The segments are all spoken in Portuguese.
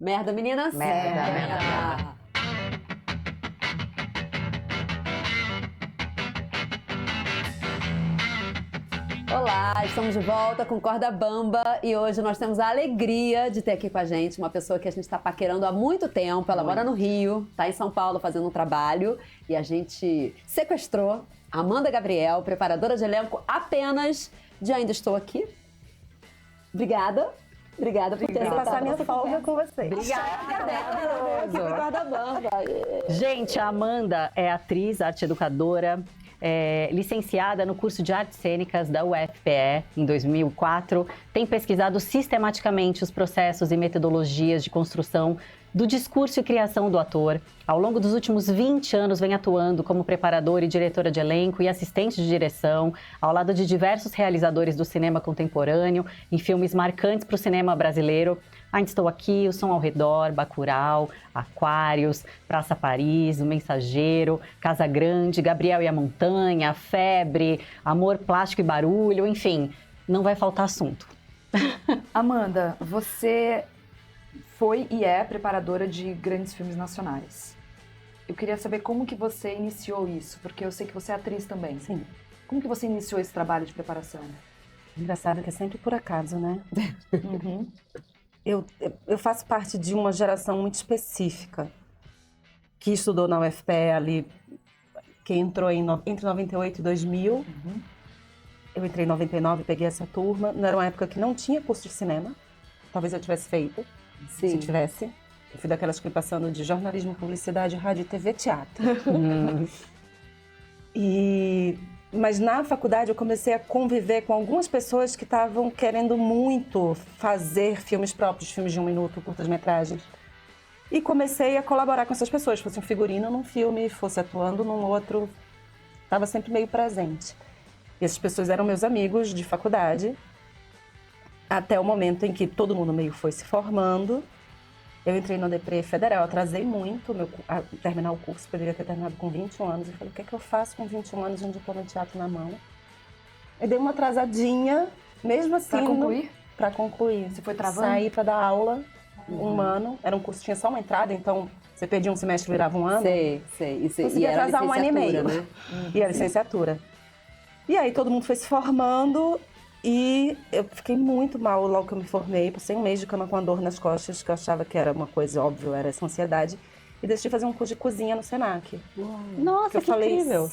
Merda, meninas? Merda. Olá, estamos de volta com Corda Bamba e hoje nós temos a alegria de ter aqui com a gente uma pessoa que a gente está paquerando há muito tempo. Ela mora no Rio, está em São Paulo fazendo um trabalho e a gente sequestrou a Amanda Gabriel, preparadora de elenco apenas de Ainda Estou Aqui. Obrigada. Obrigada por ter passar minha folga com vocês. Obrigada, Corda Bamba. Gente, a Amanda é atriz, arte educadora, licenciada no curso de Artes Cênicas da UFPE em 2004, tem pesquisado sistematicamente os processos e metodologias de construção do discurso e criação do ator. Ao longo dos últimos 20 anos vem atuando como preparadora e diretora de elenco e assistente de direção, ao lado de diversos realizadores do cinema contemporâneo, em filmes marcantes para o cinema brasileiro. Ainda Estou Aqui, O Som ao Redor, Bacurau, Aquários, Praça Paris, O Mensageiro, Casa Grande, Gabriel e a Montanha, Febre, Amor, Plástico e Barulho, enfim, não vai faltar assunto. Amanda, você foi e é preparadora de grandes filmes nacionais. Eu queria saber como que você iniciou isso, porque eu sei que você é atriz também. Sim. Como que você iniciou esse trabalho de preparação? Engraçado que é sempre por acaso, né? Uhum. Eu faço parte de uma geração muito específica que estudou na UFPE ali, que entrou entre 98 e 2000. Uhum. Eu entrei em 99, peguei essa turma. Não era uma época que não tinha curso de cinema. Talvez eu tivesse feito, se tivesse. Eu fui daquelas que fui passando de jornalismo, publicidade, rádio, TV, teatro. Mas na faculdade eu comecei a conviver com algumas pessoas que estavam querendo muito fazer filmes próprios, filmes de 1 minuto, curtas-metragens. E comecei a colaborar com essas pessoas, fosse um figurino num filme, fosse atuando num outro, estava sempre meio presente. E essas pessoas eram meus amigos de faculdade, até o momento em que todo mundo meio foi se formando. Eu entrei no DPRE Federal, atrasei muito a terminar o curso, poderia ter terminado com 21 anos. Eu falei, o que é que eu faço com 21 anos e um diploma de teatro na mão? Eu dei uma atrasadinha, mesmo assim... Pra concluir? Pra concluir. Você foi travando? Saí pra dar aula, um ano. Era um curso que tinha só uma entrada, então você perdia um semestre e virava um ano. Sei. Consegui atrasar um ano e meio. Né? E a licenciatura. E aí todo mundo foi se formando... E eu fiquei muito mal logo que eu me formei, passei um mês de cama com a dor nas costas, que eu achava que era uma coisa óbvia, era essa ansiedade. E decidi fazer um curso de cozinha no Senac. Nossa, que eu falei, incrível!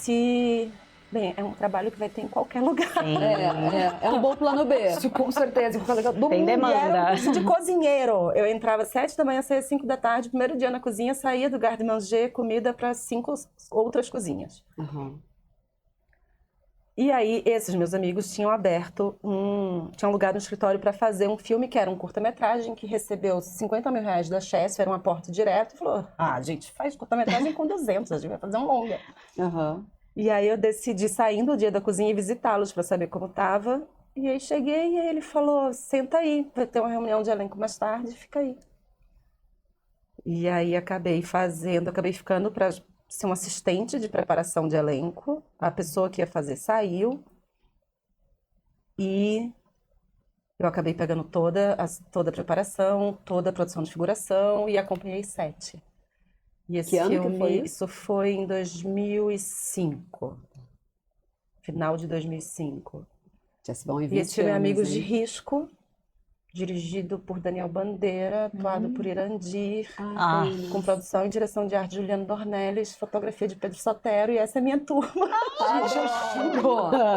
Bem, é um trabalho que vai ter em qualquer lugar. É um bom plano B. Isso, com certeza. Tem demanda. E era um curso de cozinheiro. Eu entrava às 7 da manhã, saía às 5 da tarde, primeiro dia na cozinha, saía do garde-manger, comida para 5 outras cozinhas. Uhum. E aí, esses meus amigos tinham alugado um escritório para fazer um filme que era um curta-metragem, que recebeu 50 mil reais da Chess, era um aporte direto, e falou, gente, faz curta-metragem com 200, a gente vai fazer um longa. Uhum. E aí eu decidi sair no dia da cozinha e visitá-los para saber como tava. E aí cheguei e ele falou, senta aí, vai ter uma reunião de elenco mais tarde, fica aí. E aí acabei ficando para ser um assistente de preparação de elenco. A pessoa que ia fazer saiu. E eu acabei pegando toda a preparação, toda a produção de figuração e acompanhei 7. E esse Que ano filme, que foi isso? isso foi em 2005. Final de 2005. Já se vão em E 20 esse filme é anos, Amigos de hein? Risco, dirigido por Daniel Bandeira, atuado por Irandir, com produção e direção de arte de Juliano Dornelles, fotografia de Pedro Sotero, e essa é minha turma.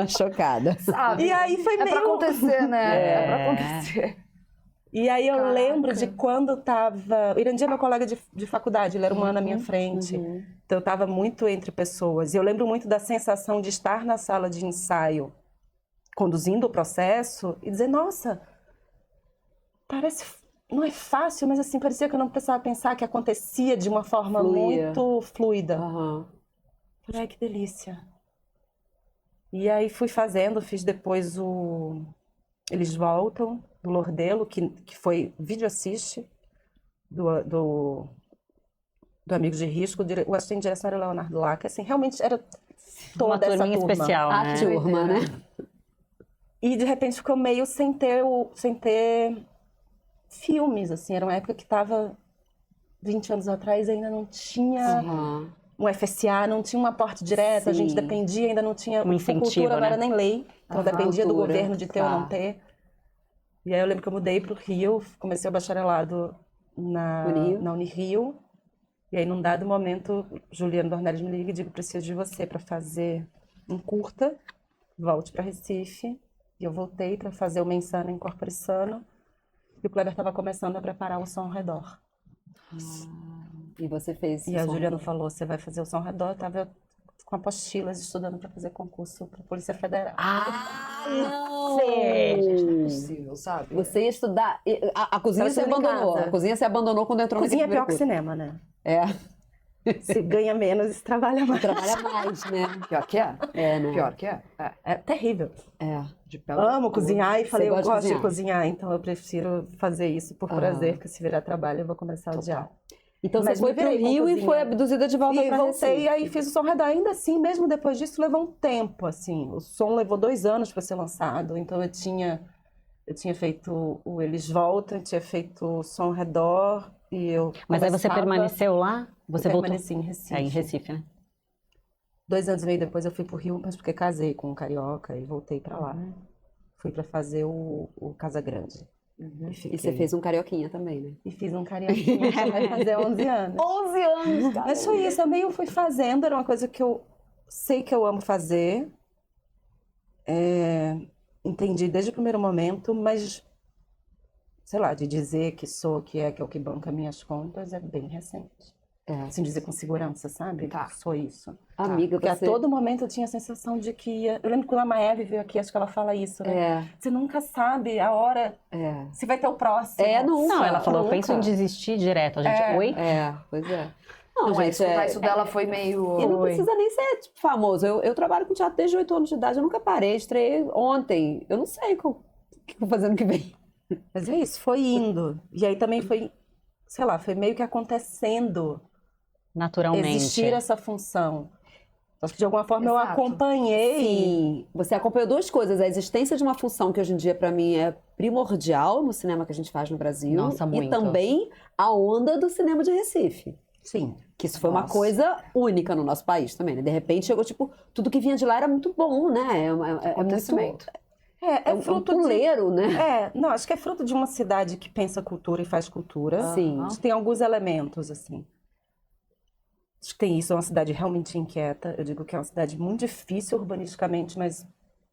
Chocada. Sabe? E aí foi É pra acontecer, né? É pra acontecer. E aí eu Caraca. lembro de quando tava... O Irandir é meu colega de faculdade, ele era um ano à minha frente. Então eu tava muito entre pessoas. E eu lembro muito da sensação de estar na sala de ensaio, conduzindo o processo, e dizer, nossa... Parece, não é fácil, mas assim, parecia que eu não precisava pensar que acontecia de uma forma muito fluida. Uhum. Falei, ai, que delícia. E aí fui fazendo, fiz depois Eles Voltam, do Lordelo, que foi vídeo assiste do Amigos de Risco. O assistente de direção era o Leonardo Laca, assim, realmente era toda essa turma. Especial, A né? turma, né? E de repente ficou meio sem ter filmes, assim, era uma época que tava 20 anos atrás ainda não tinha Aham. um FSA, não tinha um aporte direto, a gente Sim. dependia, ainda não tinha Um incentivo, cultura, não né? era nem lei, então Aham. dependia do Cultura, governo de ter ou não tá. ter. E aí eu lembro que eu mudei pro Rio, comecei o bacharelado Unirio. na Unirio, e aí num dado momento, Juliano Dornelles me liga e digo, preciso de você para fazer um curta, volte para Recife, e eu voltei para fazer o Mensana em Corporissano, e o Kleber estava começando a preparar o Som ao Redor. E você fez E a som. Juliana falou, você vai fazer o Som ao Redor, eu tava com apostilas estudando para fazer concurso para Polícia Federal. Ah, não! Gente, não é possível, sabe? Você ia estudar. A cozinha Tava você estudando em abandonou. casa. A cozinha você abandonou quando entrou Cozinha é naquele pior que primeiro cinema, né? curso. Se ganha menos e se trabalha mais. Trabalha mais, né? Pior que é. É, né? Pior que é. É terrível. É. De pé. Amo cozinhar e falei, eu gosta de gosto de cozinhar? cozinhar, então eu prefiro fazer isso por Aham. prazer, porque se virar trabalho eu vou começar a odiar. Então Mas você foi me pro virei com Rio e cozinha. foi abduzida de volta E pra voltei, Recife. aí fiz o Som ao Redor. Ainda assim, mesmo depois disso, levou um tempo, assim. O som levou 2 anos para ser lançado, então eu tinha feito o Eles Voltam, tinha feito o Som ao Redor, e eu Mas aí você começava- permaneceu lá? Você eu voltou? permaneci em Recife. É, em Recife, né? 2 anos e meio depois eu fui pro Rio, mas porque casei com um carioca e voltei pra lá. Fui pra fazer o Casa Grande. E, E fiquei. você fez um carioquinha também, né? E fiz um carioquinha que vai fazer 11 anos. 11 anos, cara! Mas foi isso, eu meio fui fazendo, era uma coisa que eu sei que eu amo fazer. Entendi desde o primeiro momento, mas, sei lá, de dizer que sou, que é o que banca minhas contas, é bem recente. Assim, dizer com segurança, sabe? Tá. Que sou isso. Amiga, Porque você... a todo momento eu tinha a sensação de que ia... Eu lembro que quando a Maeve veio aqui, acho que ela fala isso, né? É, Você nunca sabe a hora, é. se vai ter o próximo. Nunca. Não, ela falou, eu nunca. penso em desistir direto. A gente, oi? Pois é. Não, Não, gente, escutar isso dela foi meio... E não precisa nem ser tipo, famoso. Eu trabalho com teatro desde 8 anos de idade, eu nunca parei, estreiei ontem. Eu não sei o que eu vou fazer no que vem. Mas é isso, foi indo. E aí também foi, sei lá, foi meio que acontecendo Naturalmente. existir essa função. Acho que de alguma forma eu Exato. acompanhei. Sim, você acompanhou duas coisas. A existência de uma função que hoje em dia, pra mim, é primordial no cinema que a gente faz no Brasil. Nossa, E muito. também a onda do cinema de Recife. Sim. Que isso foi uma Nossa. coisa única no nosso país também, né? De repente chegou, tipo, tudo que vinha de lá era muito bom, né? É muito... Acontecimento. É um fruto de... puleiro, né? Não, acho que é fruto de uma cidade que pensa cultura e faz cultura. Sim. Acho que tem alguns elementos, assim. Acho que tem isso, é uma cidade realmente inquieta. Eu digo que é uma cidade muito difícil urbanisticamente, mas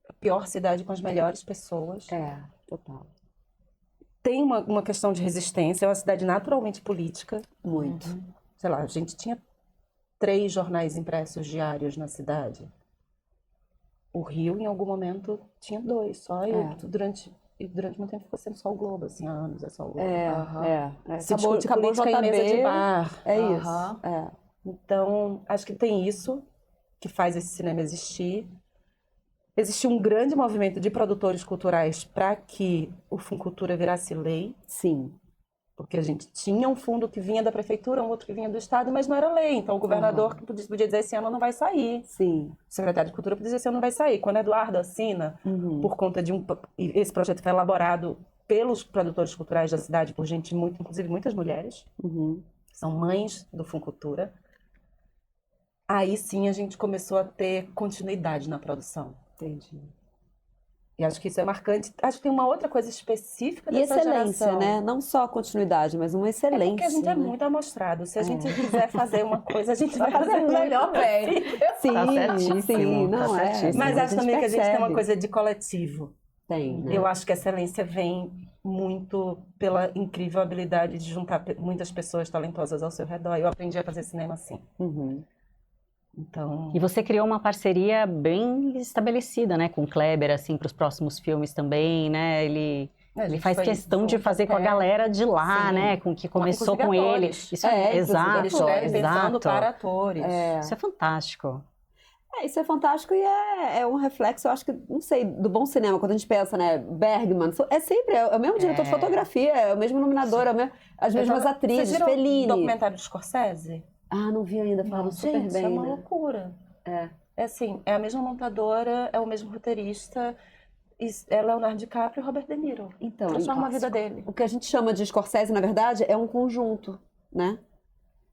a pior cidade com as melhores pessoas. Total. Tem uma questão de resistência, é uma cidade naturalmente política. Muito. Sei lá, a gente tinha 3 jornais impressos diários na cidade. O Rio, em algum momento, tinha 2 só. E durante muito tempo ficou sendo só o Globo, assim, há anos é só o Globo. Se discute política em mesa de bar. É isso. Aham. Então, acho que tem isso que faz esse cinema existir. Existiu um grande movimento de produtores culturais para que o Funcultura virasse lei, Sim. porque a gente tinha um fundo que vinha da prefeitura, um outro que vinha do estado, mas não era lei. Então, o governador podia dizer esse ano não vai sair. Sim. O secretário de Cultura podia dizer esse ano não vai sair. Quando Eduardo assina, por conta de e esse projeto foi elaborado pelos produtores culturais da cidade, por gente muito, inclusive muitas mulheres, são mães do Funcultura. Aí sim a gente começou a ter continuidade na produção. Entendi. E acho que isso é marcante. Acho que tem uma outra coisa específica E dessa excelência, geração. né? Não só a continuidade, mas uma excelência. Porque a gente é né? muito amostrado. Se a gente quiser fazer uma coisa, a gente vai fazer muito melhor. bem. Sim, Tá certíssimo, sim, tá não é. certíssimo. Mas A acho também que a gente tem uma percebe. coisa de coletivo. Tem, né? Eu acho que a excelência vem muito pela incrível habilidade de juntar muitas pessoas talentosas ao seu redor. Eu aprendi a fazer cinema assim. Então, E você criou uma parceria bem estabelecida, né, com o Kleber, assim, para os próximos filmes também, né? Ele faz questão de fazer com a galera de lá, Sim. né? Com que começou Inclusive com ele. atores. Isso é, inclusive, exato, ele escreve pensando exato. para atores. Isso é fantástico. Isso é fantástico e é um reflexo, eu acho que, não sei, do bom cinema. Quando a gente pensa, né, Bergman, é o mesmo diretor de fotografia, é o mesmo iluminador, as mesmas atrizes, Vocês viram Fellini. o documentário do Scorsese? Ah, não vi ainda, falaram super Gente, bem, é uma né? loucura. É assim, é a mesma montadora, é o mesmo roteirista. é Leonardo DiCaprio e Robert De Niro. Então, Transforma a vida dele. o que a gente chama de Scorsese, na verdade, é um conjunto, né?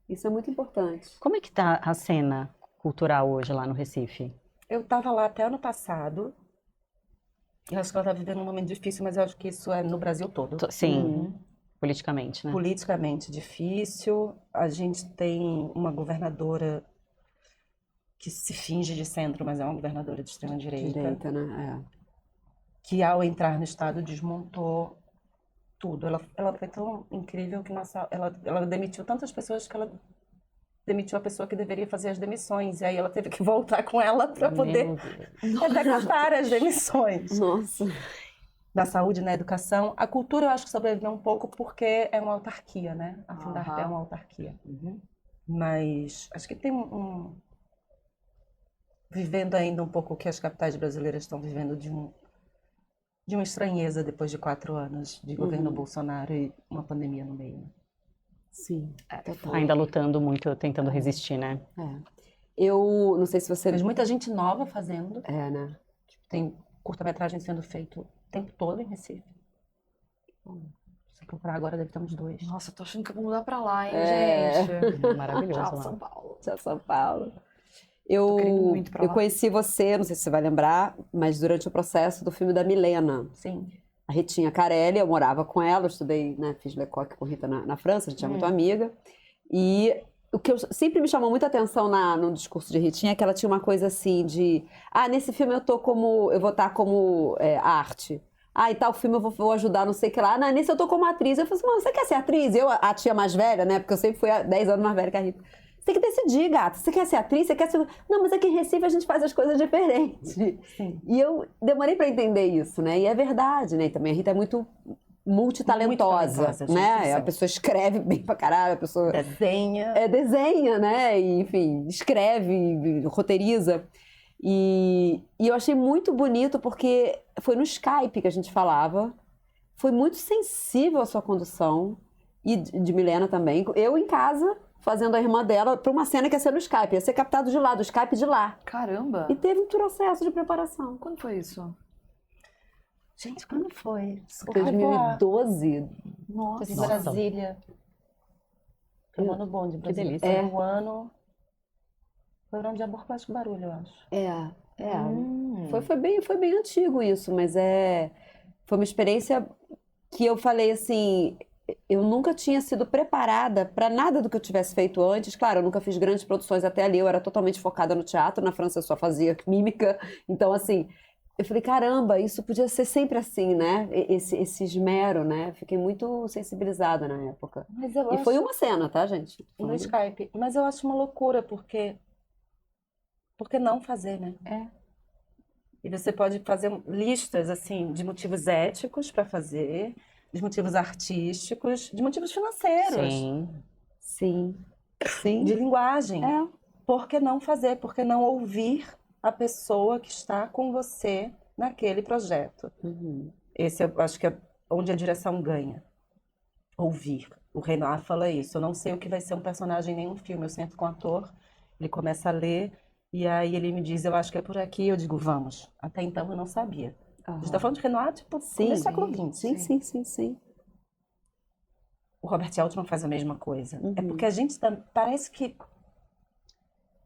Isso é muito importante. Como é que tá a cena cultural hoje lá no Recife? Eu estava lá até ano passado. Eu acho que ela está vivendo um momento difícil, mas eu acho que isso é no Brasil todo. Sim, politicamente, né? Politicamente difícil. A gente tem uma governadora que se finge de centro, mas é uma governadora de extrema-direita, Direita, né? que ao entrar no estado desmontou tudo. Ela foi tão incrível que ela demitiu tantas pessoas que ela demitiu a pessoa que deveria fazer as demissões. E aí ela teve que voltar com ela para poder executar as demissões. Nossa. Da saúde, na educação. A cultura eu acho que sobreviveu um pouco porque é uma autarquia, né? A Fundarp é uma autarquia. Mas acho que tem vivendo ainda um pouco o que as capitais brasileiras estão vivendo de uma estranheza depois de 4 anos de governo Bolsonaro e uma pandemia no meio. Sim, total. Ainda lutando muito, tentando resistir, né? Eu não sei se você... Mas muita gente nova fazendo. É, né? Tem curta-metragem sendo feito o tempo todo em Recife. Se procurar agora, deve ter uns 2. Nossa, tô achando que eu vou mudar pra lá, hein, É. gente? Maravilhoso Tchau, lá. São Paulo. Tchau, São Paulo. Tô querendo muito pra Eu lá. conheci você, não sei se você vai lembrar, mas durante o processo do filme da Milena. Sim. A Ritinha Carelli, eu morava com ela, eu estudei, né, fiz Lecoq com Rita na França, a gente é muito amiga. E o que sempre me chamou muita atenção no discurso de Ritinha é que ela tinha uma coisa assim de... nesse filme eu vou estar como arte. E tal filme eu vou ajudar, não sei o que lá. Nesse eu tô como atriz. Eu falei assim, mano, você quer ser atriz? Eu, a tia mais velha, né, porque eu sempre fui 10 anos mais velha que a Rita. Você tem que decidir, gata. Você quer ser atriz? Você quer ser... Não, mas aqui em Recife a gente faz as coisas diferentes. Sim. E eu demorei pra entender isso, né? E é verdade, né? E também a Rita é muito multitalentosa, Multitalentosa, né? gente, A pessoa escreve bem pra caralho, a pessoa Desenha. desenha, né? E, enfim, escreve, roteiriza. E eu achei muito bonito porque foi no Skype que a gente falava. Foi muito sensível a sua condução. E de Milena também. Eu em casa, fazendo a irmã dela, pra uma cena que ia ser no Skype. Ia ser captado de lá, do Skype de lá. Caramba! E teve um processo de preparação. Quando foi isso? Gente, quando foi? 2012. Nossa. Foi em Brasília. Foi um ano bom de Brasília. delícia. Foi um ano... Foi um ano de amor com Acho Barulho, eu acho. Foi bem antigo isso, mas foi uma experiência que eu falei assim, eu nunca tinha sido preparada para nada do que eu tivesse feito antes. Claro, eu nunca fiz grandes produções até ali, eu era totalmente focada no teatro, na França eu só fazia mímica, então assim, eu falei, caramba, isso podia ser sempre assim, né? Esse esmero, né? Fiquei muito sensibilizada na época. Mas eu E acho... foi uma cena, tá, gente? No Skype. Mas eu acho uma loucura, porque... Por que não fazer, né? E você pode fazer listas, assim, de motivos éticos para fazer, de motivos artísticos, de motivos financeiros, Sim. Sim. de linguagem. Por que não fazer? Por que não ouvir a pessoa que está com você naquele projeto? Esse eu acho que é onde a direção ganha. Ouvir. O Renoir fala isso. Eu não sei o que vai ser um personagem em nenhum filme. Eu sento com o ator, ele começa a ler, e aí ele me diz, eu acho que é por aqui. Eu digo, vamos. Até então eu não sabia. A gente está falando de Renoir, tipo, do século XX. Sim. O Robert Altman faz a mesma coisa. É porque a gente parece que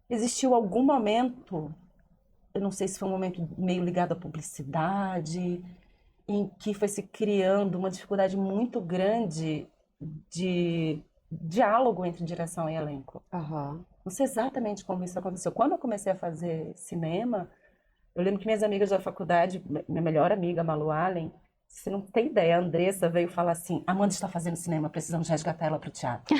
existiu algum momento, eu não sei se foi um momento meio ligado à publicidade, em que foi se criando uma dificuldade muito grande de diálogo entre direção e elenco. Não sei exatamente como isso aconteceu. Quando eu comecei a fazer cinema, eu lembro que minhas amigas da faculdade, minha melhor amiga, Malu Allen, você não tem ideia, a Andressa veio falar assim, Amanda está fazendo cinema, precisamos resgatar ela para o teatro.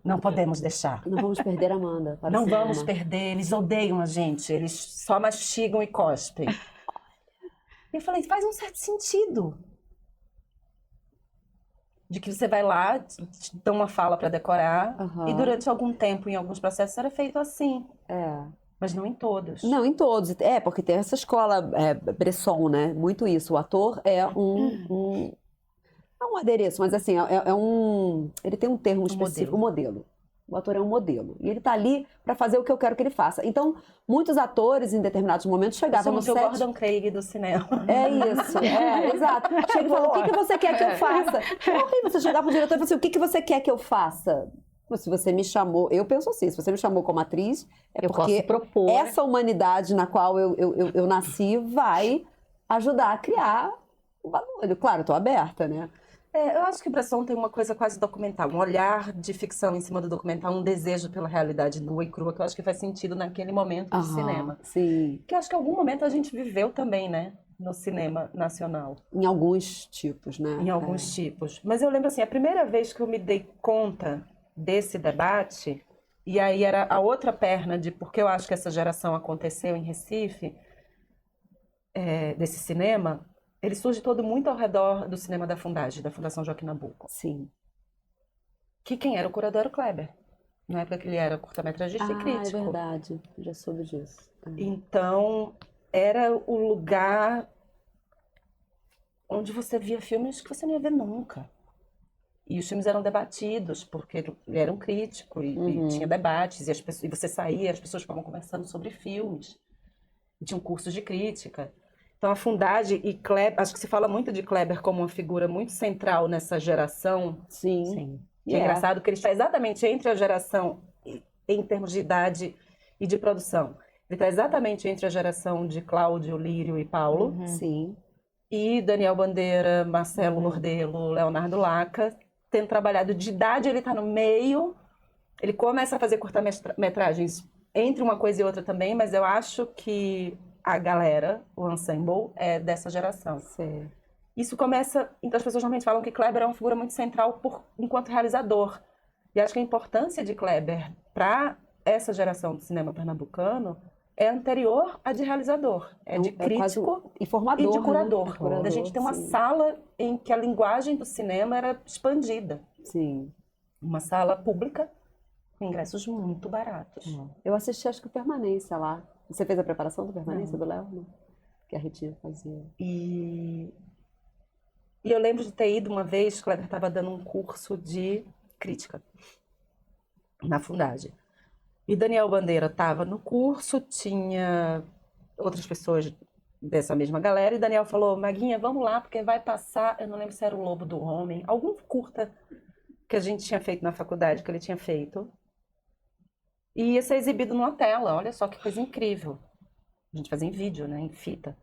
Não podemos deixar. Não vamos perder a Amanda. Para o Não cinema. vamos perder, eles odeiam a gente, eles só mastigam e cospem. E eu falei, faz um certo sentido. De que você vai lá, te dão uma fala para decorar, e durante algum tempo, em alguns processos, era feito assim. Mas não em todos. Não, em todos. Porque tem essa escola Bresson, né? Muito isso. O ator é um adereço, mas assim, ele tem um termo específico, um modelo. O ator é um modelo. E ele tá ali para fazer o que eu quero que ele faça. Então, muitos atores, em determinados momentos, chegavam no set... Gordon Craig do cinema. É isso, exato. Chega e fala, o que você quer que eu faça? Aí você chegava pro diretor e falava assim, o que você quer que eu faça? Se você me chamou, eu penso assim, se você me chamou como atriz, é Eu porque posso propor. essa humanidade na qual eu nasci vai ajudar a criar o bagulho. Claro, eu tô aberta, né? Eu acho que Bresson tem uma coisa quase documental, um olhar de ficção em cima do documental, um desejo pela realidade nua e crua, que eu acho que faz sentido naquele momento de cinema. Sim, Que eu acho que em algum momento a gente viveu também, né? No cinema nacional. em alguns tipos, né? Em alguns tipos. Mas eu lembro assim, a primeira vez que eu me dei conta desse debate, e aí era a outra perna de por que eu acho que essa geração aconteceu em Recife, desse cinema, ele surge todo muito ao redor do cinema da Fundagem, da Fundação Joaquim Nabuco. Sim. Que quem era o curador era o Kleber. Na época que ele era curta-metragista e crítico. É verdade. Eu já soube disso. Então, era o lugar onde você via filmes que você não ia ver nunca. E os filmes eram debatidos, porque ele era um crítico e tinha debates, e você saía, as pessoas ficavam conversando sobre filmes. E tinham cursos de crítica. Então, a Fundagem e Kleber, acho que se fala muito de Kleber como uma figura muito central nessa geração. Sim. Sim. Que é engraçado que ele está exatamente entre a geração, em termos de idade e de produção. Ele está exatamente entre a geração de Cláudio, Lírio e Paulo. Sim. E Daniel Bandeira, Marcelo Lordelo, Leonardo Laca. Tendo trabalhado de idade, ele está no meio. Ele começa a fazer curta-metragens entre uma coisa e outra também, mas eu acho que a galera, o ensemble, é dessa geração. Sim. Isso começa... Então as pessoas normalmente falam que Kleber é uma figura muito central enquanto realizador. E acho que a importância de Kleber para essa geração do cinema pernambucano é anterior à de realizador. É de crítico e formador, e de curador. Né? Curador, A gente tem uma sim. sala em que a linguagem do cinema era expandida. Sim. Uma sala pública com ingressos muito baratos. Eu assisti, acho que o Permanência lá. Você fez a preparação do Permanência do Léo? Não. Que a Ritinha fazia. E eu lembro de ter ido uma vez, o Kleber estava dando um curso de crítica na Fundagem. E Daniel Bandeira estava no curso, tinha outras pessoas dessa mesma galera, e Daniel falou, Maguinha, vamos lá, porque vai passar, eu não lembro se era o Lobo do Homem, algum curta que a gente tinha feito na faculdade, que ele tinha feito, e ia ser exibido numa tela, olha só que coisa incrível. A gente fazia em vídeo, né, em fita.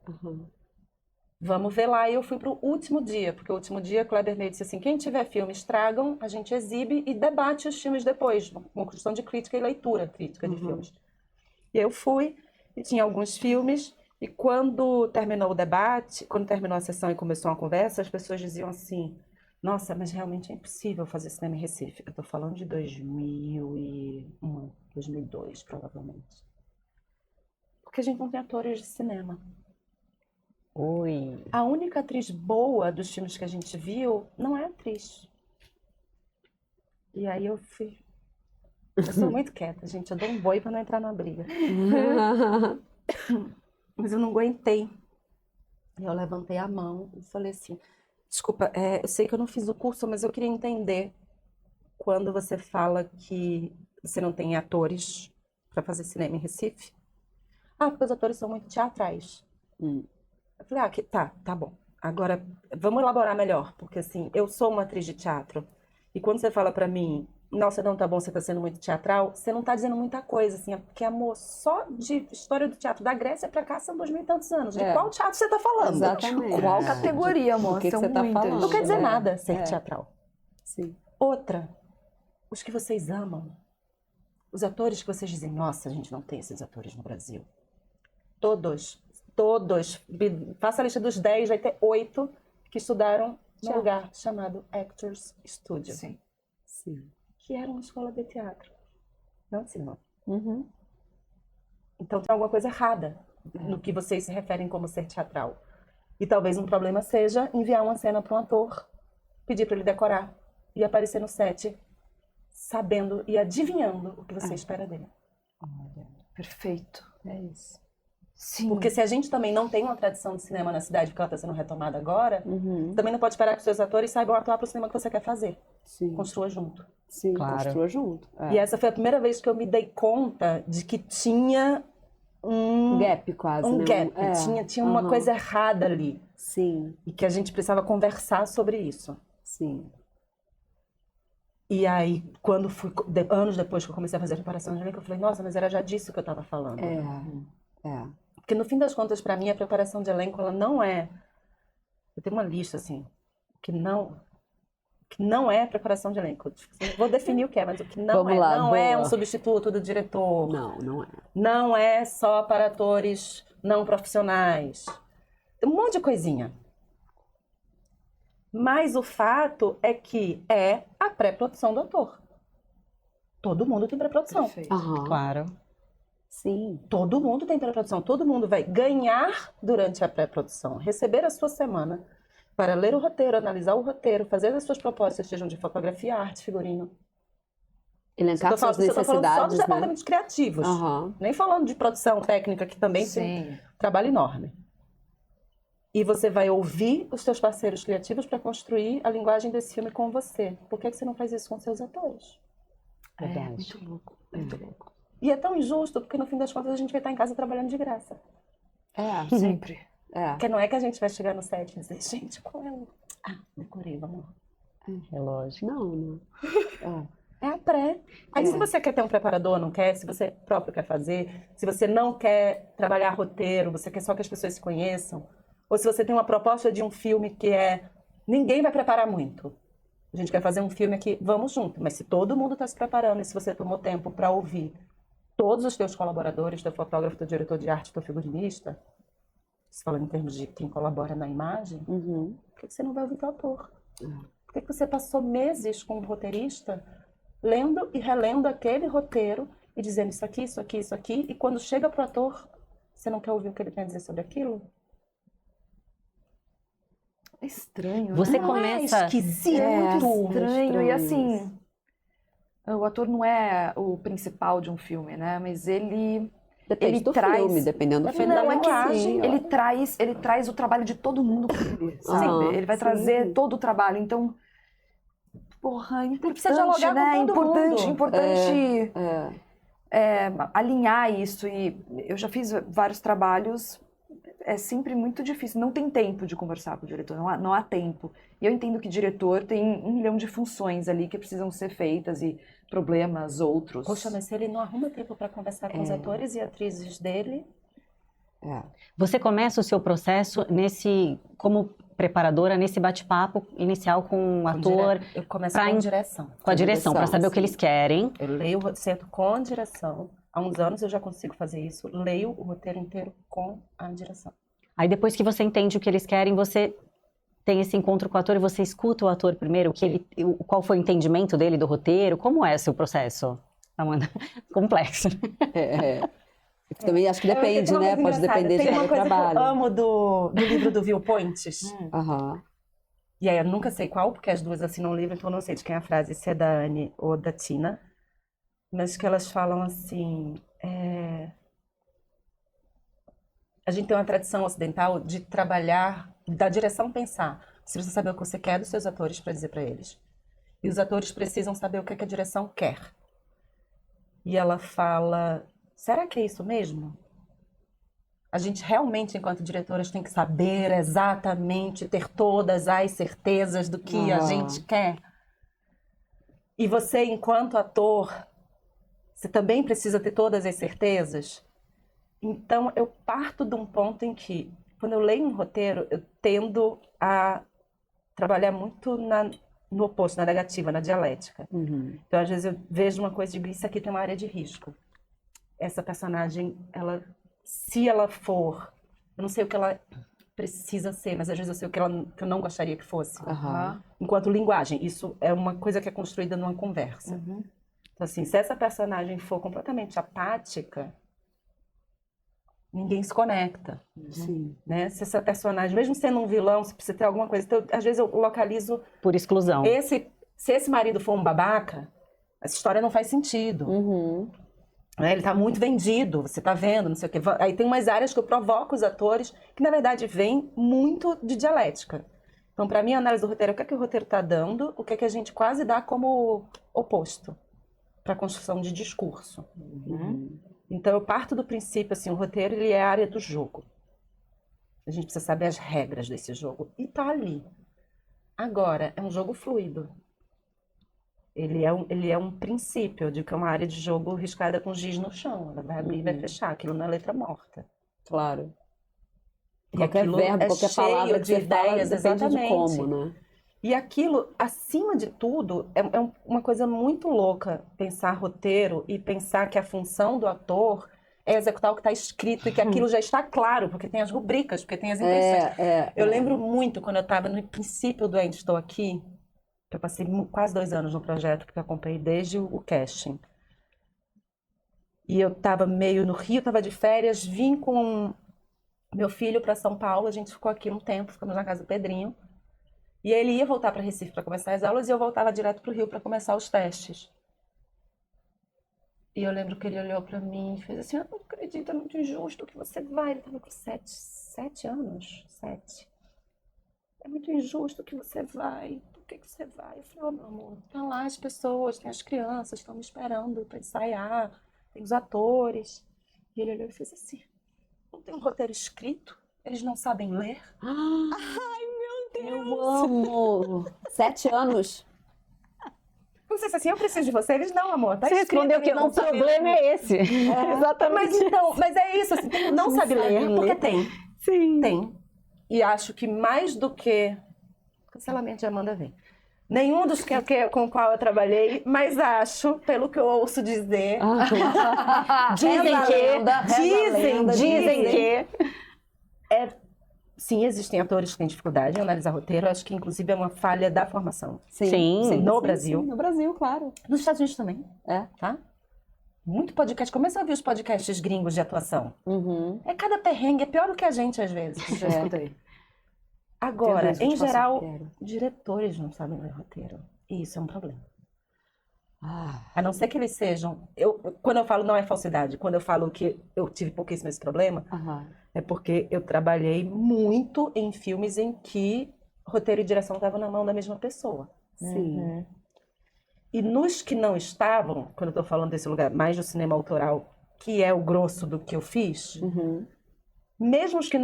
Vamos ver lá. E eu fui pro último dia, porque o último dia Kleber meio disse assim, quem tiver filmes, tragam, a gente exibe e debate os filmes depois, uma questão de crítica e leitura crítica de filmes. E eu fui, e tinha alguns filmes, e quando terminou o debate, quando terminou a sessão e começou uma conversa, as pessoas diziam assim, nossa, mas realmente é impossível fazer cinema em Recife. Eu tô falando de 2001, 2002, provavelmente. Porque a gente não tem atores de cinema. Oi. A única atriz boa dos filmes que a gente viu não é atriz. E aí eu fui... Eu sou muito quieta, gente. Eu dou um boi pra não entrar numa briga. Mas eu não aguentei. Eu levantei a mão e falei assim, desculpa, eu sei que eu não fiz o curso, mas eu queria entender quando você fala que você não tem atores para fazer cinema em Recife. Ah, porque os atores são muito teatrais. Eu falei, tá bom. Agora, vamos elaborar melhor, porque assim, eu sou uma atriz de teatro. E quando você fala pra mim, nossa, não tá bom, você tá sendo muito teatral, você não tá dizendo muita coisa, assim, porque, amor, só de história do teatro da Grécia pra cá são 2000 e tantos anos. De qual teatro você tá falando? Exatamente. Qual categoria, amor? O que São você tá muitas. falando? Não quer dizer nada ser teatral. Sim. Outra, os que vocês amam, os atores que vocês dizem, nossa, a gente não tem esses atores no Brasil. Todos, faça a lista dos 10, vai ter 8 que estudaram num lugar chamado Actors Studio. Sim. Que era uma escola de teatro, não de cinema. Então tem alguma coisa errada no que vocês se referem como ser teatral. E talvez um problema seja enviar uma cena para um ator, pedir para ele decorar e aparecer no set sabendo e adivinhando o que você espera dele. Perfeito. É isso. Sim. Porque se a gente também não tem uma tradição de cinema na cidade, porque ela está sendo retomada agora, também não pode esperar que os seus atores saibam atuar para o cinema que você quer fazer. Sim. Construa junto. Sim, Claro. construa junto. E essa foi a primeira vez que eu me dei conta de que tinha um Gap quase, um né? gap, tinha uma aham. coisa errada ali. Sim, E que a gente precisava conversar sobre isso. sim. E aí, quando anos depois que eu comecei a fazer a preparação de elenco, eu falei, nossa, mas era já disso que eu estava falando. É. Porque no fim das contas, para mim, a preparação de elenco, ela não é... Eu tenho uma lista, assim, que não é preparação de elenco. Vou definir o que é, mas o que não Vamos é. lá, Não é um boa. substituto do diretor. Não, não é. Não é só para atores não profissionais. Tem um monte de coisinha. Mas o fato é que é a pré-produção do ator. Todo mundo tem pré-produção. Perfeito. Aham. Claro. Sim. Todo mundo tem pré-produção. Todo mundo vai ganhar durante a pré-produção, receber a sua semana para ler o roteiro, analisar o roteiro, fazer as suas propostas, sejam de fotografia, arte, figurino. Elencar suas Você tá falando só necessidades, dos né? departamentos criativos. Aham. Nem falando de produção técnica, que também tem Sim. um trabalho enorme. E você vai ouvir os seus parceiros criativos para construir a linguagem desse filme com você. Por que você não faz isso com seus atores? Verdade. Muito louco. Muito louco. E é tão injusto, porque no fim das contas a gente vai estar em casa trabalhando de graça. É, Sempre. é. Porque não é que a gente vai chegar no set e dizer, gente, qual é o... Ah, decorei, vamos lá. É lógico. Não, não. É. É a pré. Aí se você quer ter um preparador, não quer, se você próprio quer fazer, se você não quer trabalhar roteiro, você quer só que as pessoas se conheçam, ou se você tem uma proposta de um filme que é... Ninguém vai preparar muito. A gente quer fazer um filme aqui, vamos junto. Mas se todo mundo está se preparando e se você tomou tempo para ouvir todos os teus colaboradores, teu fotógrafo, teu diretor de arte, teu figurinista, se falando em termos de quem colabora na imagem, Uhum. por que você não vai ouvir teu ator? Por que você passou meses com um roteirista lendo e relendo aquele roteiro e dizendo isso aqui, isso aqui, isso aqui, e quando chega pro ator, você não quer ouvir o que ele tem a dizer sobre aquilo? É estranho, Você né? começa- É esquisito. É muito estranho. E isso. assim, o ator não é o principal de um filme, né? Mas ele Depende Ele do traz- filme, dependendo do Depende filme. da Não, é que linguagem, sim, ele traz o trabalho de todo mundo com ele, sabe? Aham, Ele vai sim. trazer todo o trabalho. Então, porra, é importante, precisa dialogar né? com todo Importante, mundo. importante É. alinhar isso. E eu já fiz vários trabalhos, é sempre muito difícil. Não tem tempo de conversar com o diretor, não há tempo. E eu entendo que diretor tem 1 milhão de funções ali que precisam ser feitas e problemas outros. Poxa, mas se ele não arruma tempo para conversar com os atores e atrizes dele... É. Você começa o seu processo como preparadora, nesse bate-papo inicial com o ator, Eu começo pra com in- direção. com a direção, para saber o que eles querem. Eu leio o roteiro com a direção. Há uns anos eu já consigo fazer isso. Leio o roteiro inteiro com a direção. Aí depois que você entende o que eles querem, você tem esse encontro com o ator e você escuta o ator primeiro, qual foi o entendimento dele do roteiro, como é o seu processo, Amanda? Complexo. Também acho que depende, Tem uma né? coisa Pode engraçada. depender de Tem uma cada coisa trabalho. que eu amo do livro do Viewpoints. Aham. E aí eu nunca sei qual, porque as duas assinam o livro, então eu não sei de quem é a frase, se é da Anne ou da Tina. Mas que elas falam assim... A gente tem uma tradição ocidental de trabalhar, da direção pensar. Você precisa saber o que você quer dos seus atores para dizer para eles. E os atores precisam saber o que a direção quer. E ela fala, será que é isso mesmo? A gente realmente, enquanto diretoras, tem que saber exatamente, ter todas as certezas do que a gente quer. E você, enquanto ator, você também precisa ter todas as certezas. Então, eu parto de um ponto em que, quando eu leio um roteiro, eu tendo a trabalhar muito no oposto, na negativa, na dialética. Uhum. Então, às vezes, eu vejo uma coisa e digo, isso aqui tem uma área de risco. Essa personagem, se ela for... Eu não sei o que ela precisa ser, mas às vezes eu sei o que eu não gostaria que fosse. Aham. Enquanto linguagem, isso é uma coisa que é construída numa conversa. Uhum. Então, assim, se essa personagem for completamente apática, ninguém se conecta, Sim. né? Se essa personagem, mesmo sendo um vilão, se precisa ter alguma coisa... Então, às vezes eu localizo... Por exclusão. Se esse marido for um babaca, essa história não faz sentido. Uhum. Né? Ele tá muito vendido, você tá vendo, não sei o quê. Aí tem umas áreas que eu provoco os atores, que na verdade vêm muito de dialética. Então, Então, para mim, a análise do roteiro é o que é que o roteiro está dando, o que é que a gente quase dá como oposto para a construção de discurso. Então, eu parto do princípio, assim, o roteiro ele é a área do jogo. A gente precisa saber as regras desse jogo. E tá ali. Agora, é um jogo fluido. Ele é um princípio, eu digo que é uma área de jogo riscada com giz no chão. Ela vai abrir e vai fechar. Aquilo não é letra morta. Claro. E Qualquer aquilo verbo, é qualquer cheio palavra que de você fala, ideias, depende de exatamente. como, né? E aquilo, acima de tudo, é uma coisa muito louca pensar roteiro e pensar que a função do ator é executar o que está escrito e que aquilo já está claro, porque tem as rubricas, porque tem as intenções. Eu lembro muito quando eu estava no princípio do Ainda Estou Aqui, que eu passei quase 2 anos no projeto, porque eu acompanhei desde o casting. E eu estava meio no Rio, estava de férias, vim com meu filho para São Paulo, a gente ficou aqui um tempo, ficamos na casa do Pedrinho. E ele ia voltar para Recife para começar as aulas e eu voltava direto para o Rio para começar os testes. E eu lembro que ele olhou para mim e fez assim, eu não acredito, é muito injusto que você vai. Ele estava com 7 anos, 7. É muito injusto que você vai. Por que você vai? Eu falei, meu amor, tá lá as pessoas, tem as crianças, estão me esperando para ensaiar, tem os atores. E ele olhou e fez assim, não tem um roteiro escrito? Eles não sabem ler? Eu amo! 7 anos. Não sei se assim, eu preciso de você. Eles não, amor, tá Você escrito. respondeu que eles não, o sabem problema ler. é esse. Exatamente. Mas é isso, assim, não sabe ler, porque tem. Sim. Tem. E acho que mais do que... Cancelamento de Amanda vem. Nenhum dos com o qual eu trabalhei, mas acho, pelo que eu ouço dizer... Dizem que... Sim, existem atores que têm dificuldade em analisar roteiro. Acho que, inclusive, é uma falha da formação. No Brasil. Sim, no Brasil, claro. Nos Estados Unidos também. É. Tá? Muito podcast. Começa a ouvir os podcasts gringos de atuação. É cada perrengue. É pior do que a gente, às vezes. Já escutei. Agora, Tem em geral, quero. diretores não sabem ler roteiro. E isso é um problema. Ah, A não ser que eles sejam... Quando eu falo não é falsidade, quando eu falo que eu tive pouquíssimo esse problema, é porque eu trabalhei muito em filmes em que roteiro e direção estavam na mão da mesma pessoa. sim. E nos que não estavam, quando eu estou falando desse lugar mais do cinema autoral, que é o grosso do que eu fiz, mesmo os que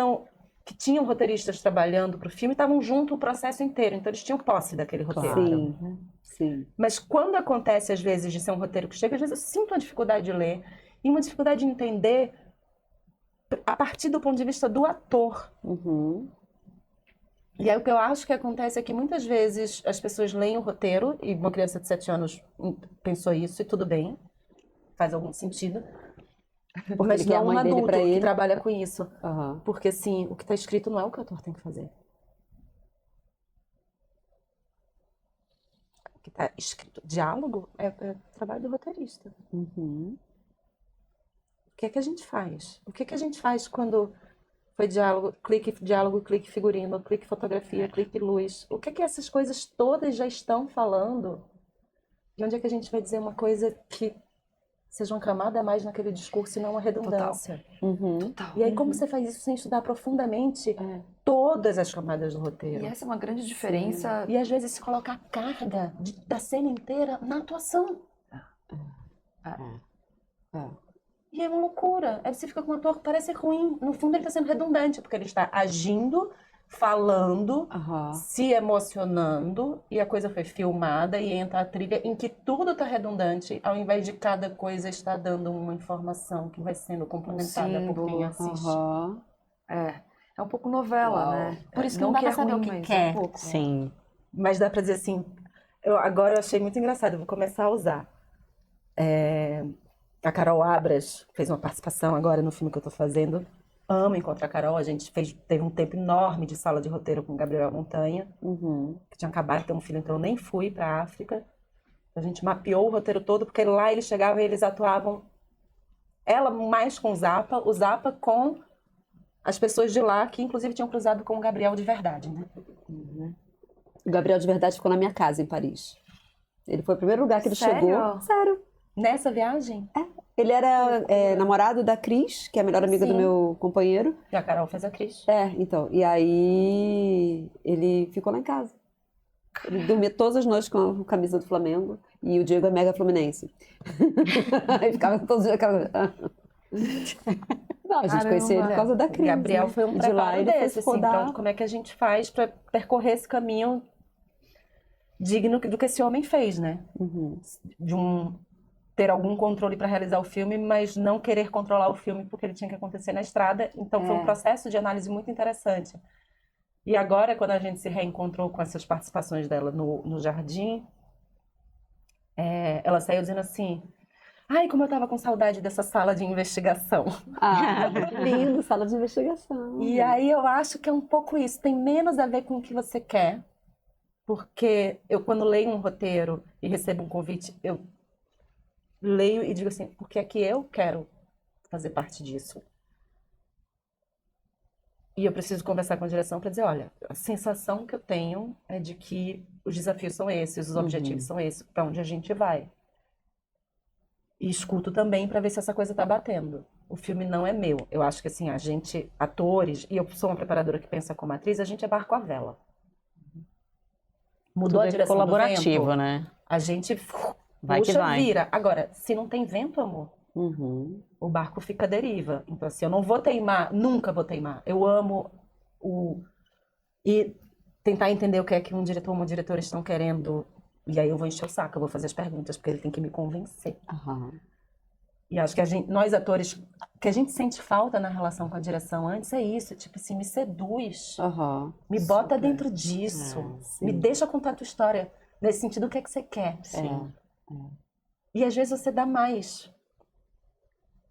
tinham roteiristas trabalhando para o filme, estavam junto o processo inteiro, então eles tinham posse daquele roteiro. Sim. Mas quando acontece, às vezes, de ser um roteiro que chega, às vezes eu sinto uma dificuldade de ler e uma dificuldade de entender a partir do ponto de vista do ator. E aí o que eu acho que acontece é que muitas vezes as pessoas leem o roteiro, e uma criança de 7 anos pensou isso, e tudo bem, faz algum sentido. Mas ele quer a não um mãe dele adulto pra que ele. trabalha com isso. Porque, assim, o que está escrito não é o que o ator tem que fazer. O que está escrito, diálogo, é trabalho do roteirista. O que é que a gente faz? O que é que a gente faz quando foi diálogo, clique figurino, clique fotografia, clique luz? O que é que essas coisas todas já estão falando? E onde é que a gente vai dizer uma coisa que seja uma camada a mais naquele discurso e não uma redundância? Total. E aí, como você faz isso sem estudar profundamente todas as camadas do E roteiro? essa é uma grande diferença. E às vezes se coloca a carga da cena inteira na atuação. E é uma loucura. Aí você fica com um ator que parece ruim. No fundo, ele está sendo redundante, porque ele está agindo, falando, se emocionando, e a coisa foi filmada, e entra a trilha em que tudo está redundante, ao invés de cada coisa estar dando uma informação que vai sendo complementada por quem assiste. É um pouco novela, né? Por isso que não dá pra saber o que mas quer. É um pouco. Sim. Mas dá pra dizer assim, agora eu achei muito engraçado, eu vou começar a usar. A Carol Abras fez uma participação agora no filme que eu tô fazendo. Amo encontrar a Carol, a gente teve um tempo enorme de sala de roteiro com o Gabriel Montanha, que tinha acabado de ter um filho, então eu nem fui pra África. A gente mapeou o roteiro todo, porque lá eles chegavam e eles atuavam, ela mais com o Zappa com as pessoas de lá, que inclusive tinham cruzado com o Gabriel de verdade, né? O Gabriel de verdade ficou na minha casa, em Paris. Ele foi o primeiro lugar que ele Sério? chegou. Sério. Nessa viagem? Ele era namorado da Cris, que é a melhor amiga do Sim. meu companheiro. E a Carol fez a Cris. Então. E aí ele ficou lá em casa. Ele dormia todas as noites com a camisa do Flamengo. E o Diego é mega fluminense. Aí ficava todos os dias aquela... Não, a gente conhecia ele por causa da Cris. Gabriel né? foi um E de lá preparo ele foi desse, se assim, rodar. pronto, como é que a gente faz para percorrer esse caminho digno do que esse homem fez, né? Uhum. De ter algum controle para realizar o filme, mas não querer controlar o filme porque ele tinha que acontecer na estrada. Então foi um processo de análise muito interessante. E agora, quando a gente se reencontrou com essas participações dela no Jardim, ela saiu dizendo assim: ai, como eu tava com saudade dessa sala de investigação. Ah, que lindo, sala de investigação. E aí eu acho que é um pouco isso, tem menos a ver com o que você quer, porque eu quando leio um roteiro e recebo um convite, eu leio e digo assim, porque é que eu quero fazer parte disso? E eu preciso conversar com a direção para dizer, olha, a sensação que eu tenho é de que os desafios são esses, os objetivos são esses, para onde a gente vai. E escuto também para ver se essa coisa tá batendo. O filme não é meu. Eu acho que assim, a gente, atores, e eu sou uma preparadora que pensa como atriz, a gente é barco à vela. Mudou Tudo a direção colaborativo, do vento, né? a gente Vai que puxa, vai. vira. Agora, se não tem vento, amor, o barco fica à deriva. Então assim, eu não vou teimar, nunca vou teimar. Eu amo e tentar entender o que é que um diretor ou uma diretora estão querendo. E aí eu vou encher o saco, eu vou fazer as perguntas, porque ele tem que me convencer. E acho que nós atores, o que a gente sente falta na relação com a direção antes é isso, tipo assim, me seduz, me bota dentro disso, me deixa contar a tua história, nesse sentido, o que é que você quer. E às vezes você dá mais.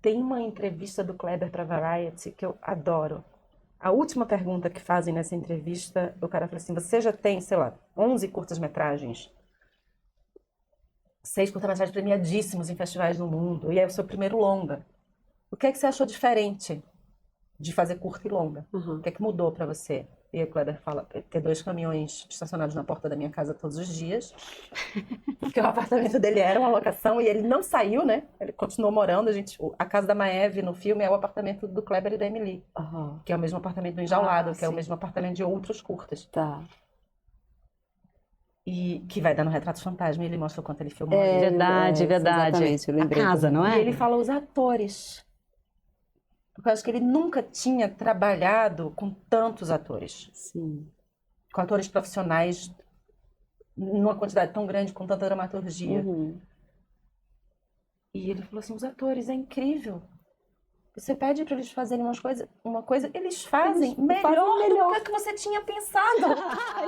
Tem uma entrevista do Kleber para Variety que eu adoro. A última pergunta que fazem nessa entrevista, o cara fala assim, você já tem, sei lá, 11 curtas-metragens, 6 curtas-metragens premiadíssimos em festivais no mundo, e é o seu primeiro longa. O que é que você achou diferente de fazer curta e longa? O que é que mudou para você? E o Kleber fala, ter 2 caminhões estacionados na porta da minha casa todos os dias, porque o apartamento dele era uma locação e ele não saiu, né? Ele continuou morando. A casa da Maeve no filme é o apartamento do Kleber e da Emily, que é o mesmo apartamento do Enjaulado, que é o mesmo apartamento de outros curtas. Tá. E que vai dar no Retrato Fantasma, e ele mostra o quanto ele filmou. Verdade. Exatamente, eu A lembrei casa, também. não E é? ele fala os atores. Porque eu acho que ele nunca tinha trabalhado com tantos atores. Sim. Com atores profissionais numa quantidade tão grande, com tanta dramaturgia. E ele falou assim, os atores, é incrível. Você pede para eles fazerem uma coisa, eles fazem melhor do que você tinha pensado.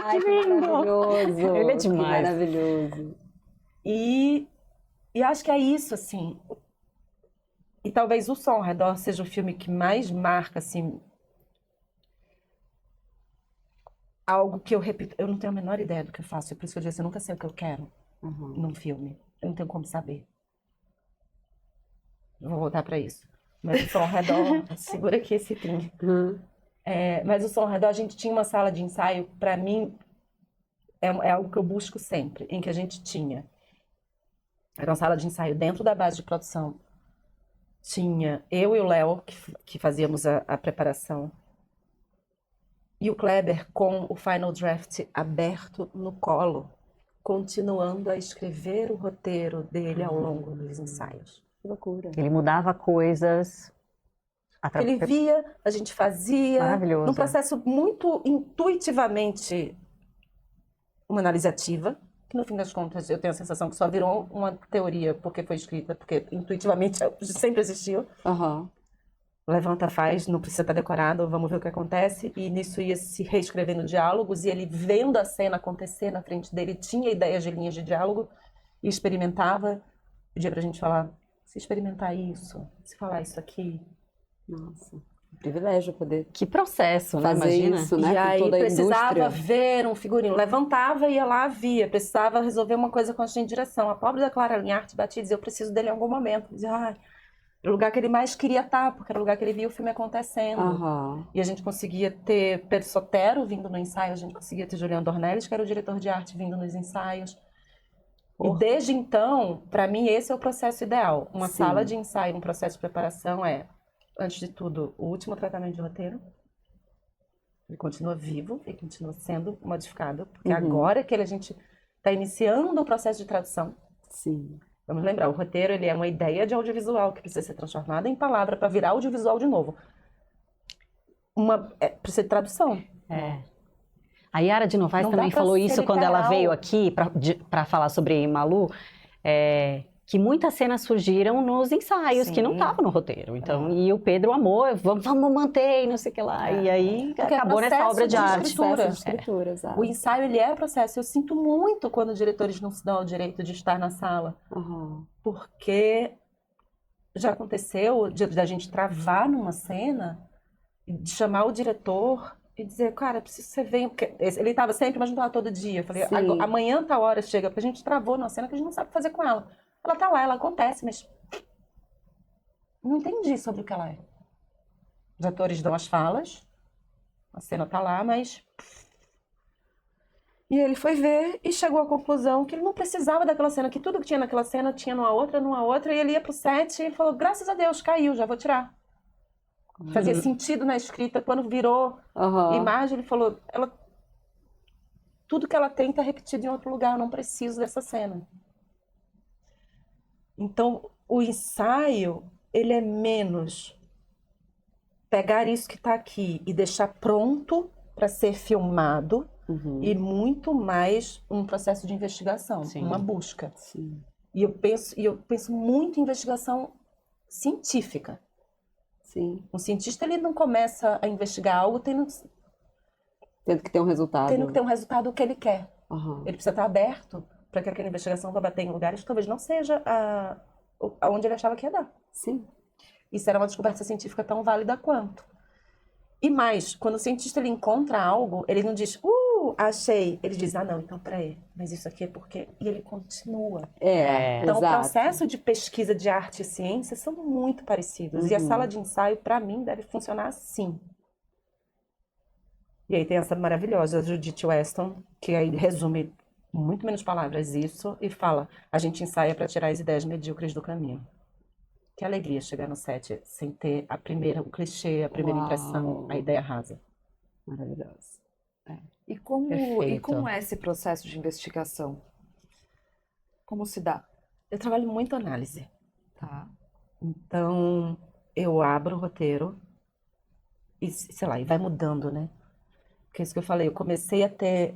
Ai, que maravilhoso. Ele é demais. Que maravilhoso. E acho que é isso, assim. E talvez O Som ao Redor seja o filme que mais marca, assim, algo que eu repito. Eu não tenho a menor ideia do que eu faço, é por isso que eu disse, eu nunca sei o que eu quero num filme. Eu não tenho como saber. Eu vou voltar para isso. Mas O Som ao Redor, segura aqui esse trim. Mas O Som ao Redor, a gente tinha uma sala de ensaio, para mim, é algo que eu busco sempre, em que a gente tinha. Era uma sala de ensaio dentro da base de produção. Tinha eu e o Léo, que fazíamos a preparação. E o Kleber com o Final Draft aberto no colo, continuando a escrever o roteiro dele ao longo dos ensaios. Que loucura. Ele mudava coisas. Ele via, a gente fazia, Maravilhoso. num processo muito intuitivamente uma análise ativa, que no fim das contas eu tenho a sensação que só virou uma teoria porque foi escrita, porque intuitivamente sempre existiu. Levanta, faz, não precisa estar decorado, vamos ver o que acontece. E nisso ia se reescrevendo diálogos, e ele vendo a cena acontecer na frente dele, tinha ideias de linhas de diálogo, e experimentava. Pedia pra gente falar, se experimentar isso, se falar isso aqui. Nossa, privilégio poder Que processo, né? fazer Imagina. isso, né? E Com aí toda a precisava indústria. ver um figurino. Levantava e ia lá, via. Precisava resolver uma coisa com a gente de direção. A pobre da Clara Linhart batia e dizia, eu preciso dele em algum momento. Dizia, era o lugar que ele mais queria estar, porque era o lugar que ele via o filme acontecendo. E a gente conseguia ter Pedro Sotero vindo no ensaio, a gente conseguia ter Juliano Dornelles, que era o diretor de arte, vindo nos ensaios. E desde então, para mim, esse é o processo ideal. Uma Sim. sala de ensaio, um processo de preparação antes de tudo, o último tratamento de roteiro. Ele continua vivo e continua sendo modificado, porque agora que a gente está iniciando o processo de tradução. Sim. Vamos lembrar, o roteiro ele é uma ideia de audiovisual que precisa ser transformada em palavra para virar audiovisual de novo. Precisa de tradução. A Yara de Novaes Não também dá pra falou ser isso quando ela literal. veio aqui para falar sobre Malu, que muitas cenas surgiram nos ensaios, Sim. que não estavam no roteiro. Então, e o Pedro amou, vamos manter, e não sei o que lá. E aí Porque é acabou nessa processo obra de de arte. escritura. Processo de escritura, exato. O ensaio ele é processo. Eu sinto muito quando os diretores não se dão o direito de estar na sala. Aham. Porque já aconteceu da gente travar numa cena, de chamar o diretor e dizer, cara, preciso que você venha. Porque ele estava sempre, mas não estava todo dia. Eu falei, Sim. amanhã tal hora chega, porque a gente travou numa cena que a gente não sabe fazer com ela. Ela tá lá, ela acontece, mas não entendi sobre o que ela é. Os atores dão as falas, a cena tá lá, mas... E ele foi ver e chegou à conclusão que ele não precisava daquela cena, que tudo que tinha naquela cena tinha numa outra, e ele ia pro set e falou, graças a Deus, caiu, já vou tirar. Fazia sentido na escrita, quando virou Aham. imagem, ele falou, tudo que ela tem tá repetido em outro lugar, eu não preciso dessa cena. Então, o ensaio, ele é menos pegar isso que está aqui e deixar pronto para ser filmado e muito mais um processo de investigação, Sim. uma busca. Sim. E eu penso muito em investigação científica. Sim. Um cientista, ele não começa a investigar algo tendo que ter um resultado. que ter um resultado que ele quer. Aham. Ele precisa estar aberto para que aquela investigação vá bater em lugares que talvez não seja aonde ele achava que ia dar. Sim. Isso era uma descoberta científica tão válida quanto. E mais, quando o cientista ele encontra algo, ele não diz, achei. Ele diz, não, então peraí, mas isso aqui é porque... E ele continua. Então, Exato. o processo de pesquisa de arte e ciência são muito parecidos. E a sala de ensaio, para mim, deve funcionar assim. E aí tem essa maravilhosa Judith Weston, que aí resume muito menos palavras isso e fala, a gente ensaia para tirar as ideias medíocres do caminho. Que alegria chegar no set sem ter o clichê, a primeira Uau. impressão, a ideia rasa. Maravilhoso. E como Perfeito. é esse processo de investigação? Como se dá? Eu trabalho muito análise. Tá. Então, eu abro o roteiro e, sei lá, e vai mudando, né? Porque é isso que eu falei, eu comecei a ter...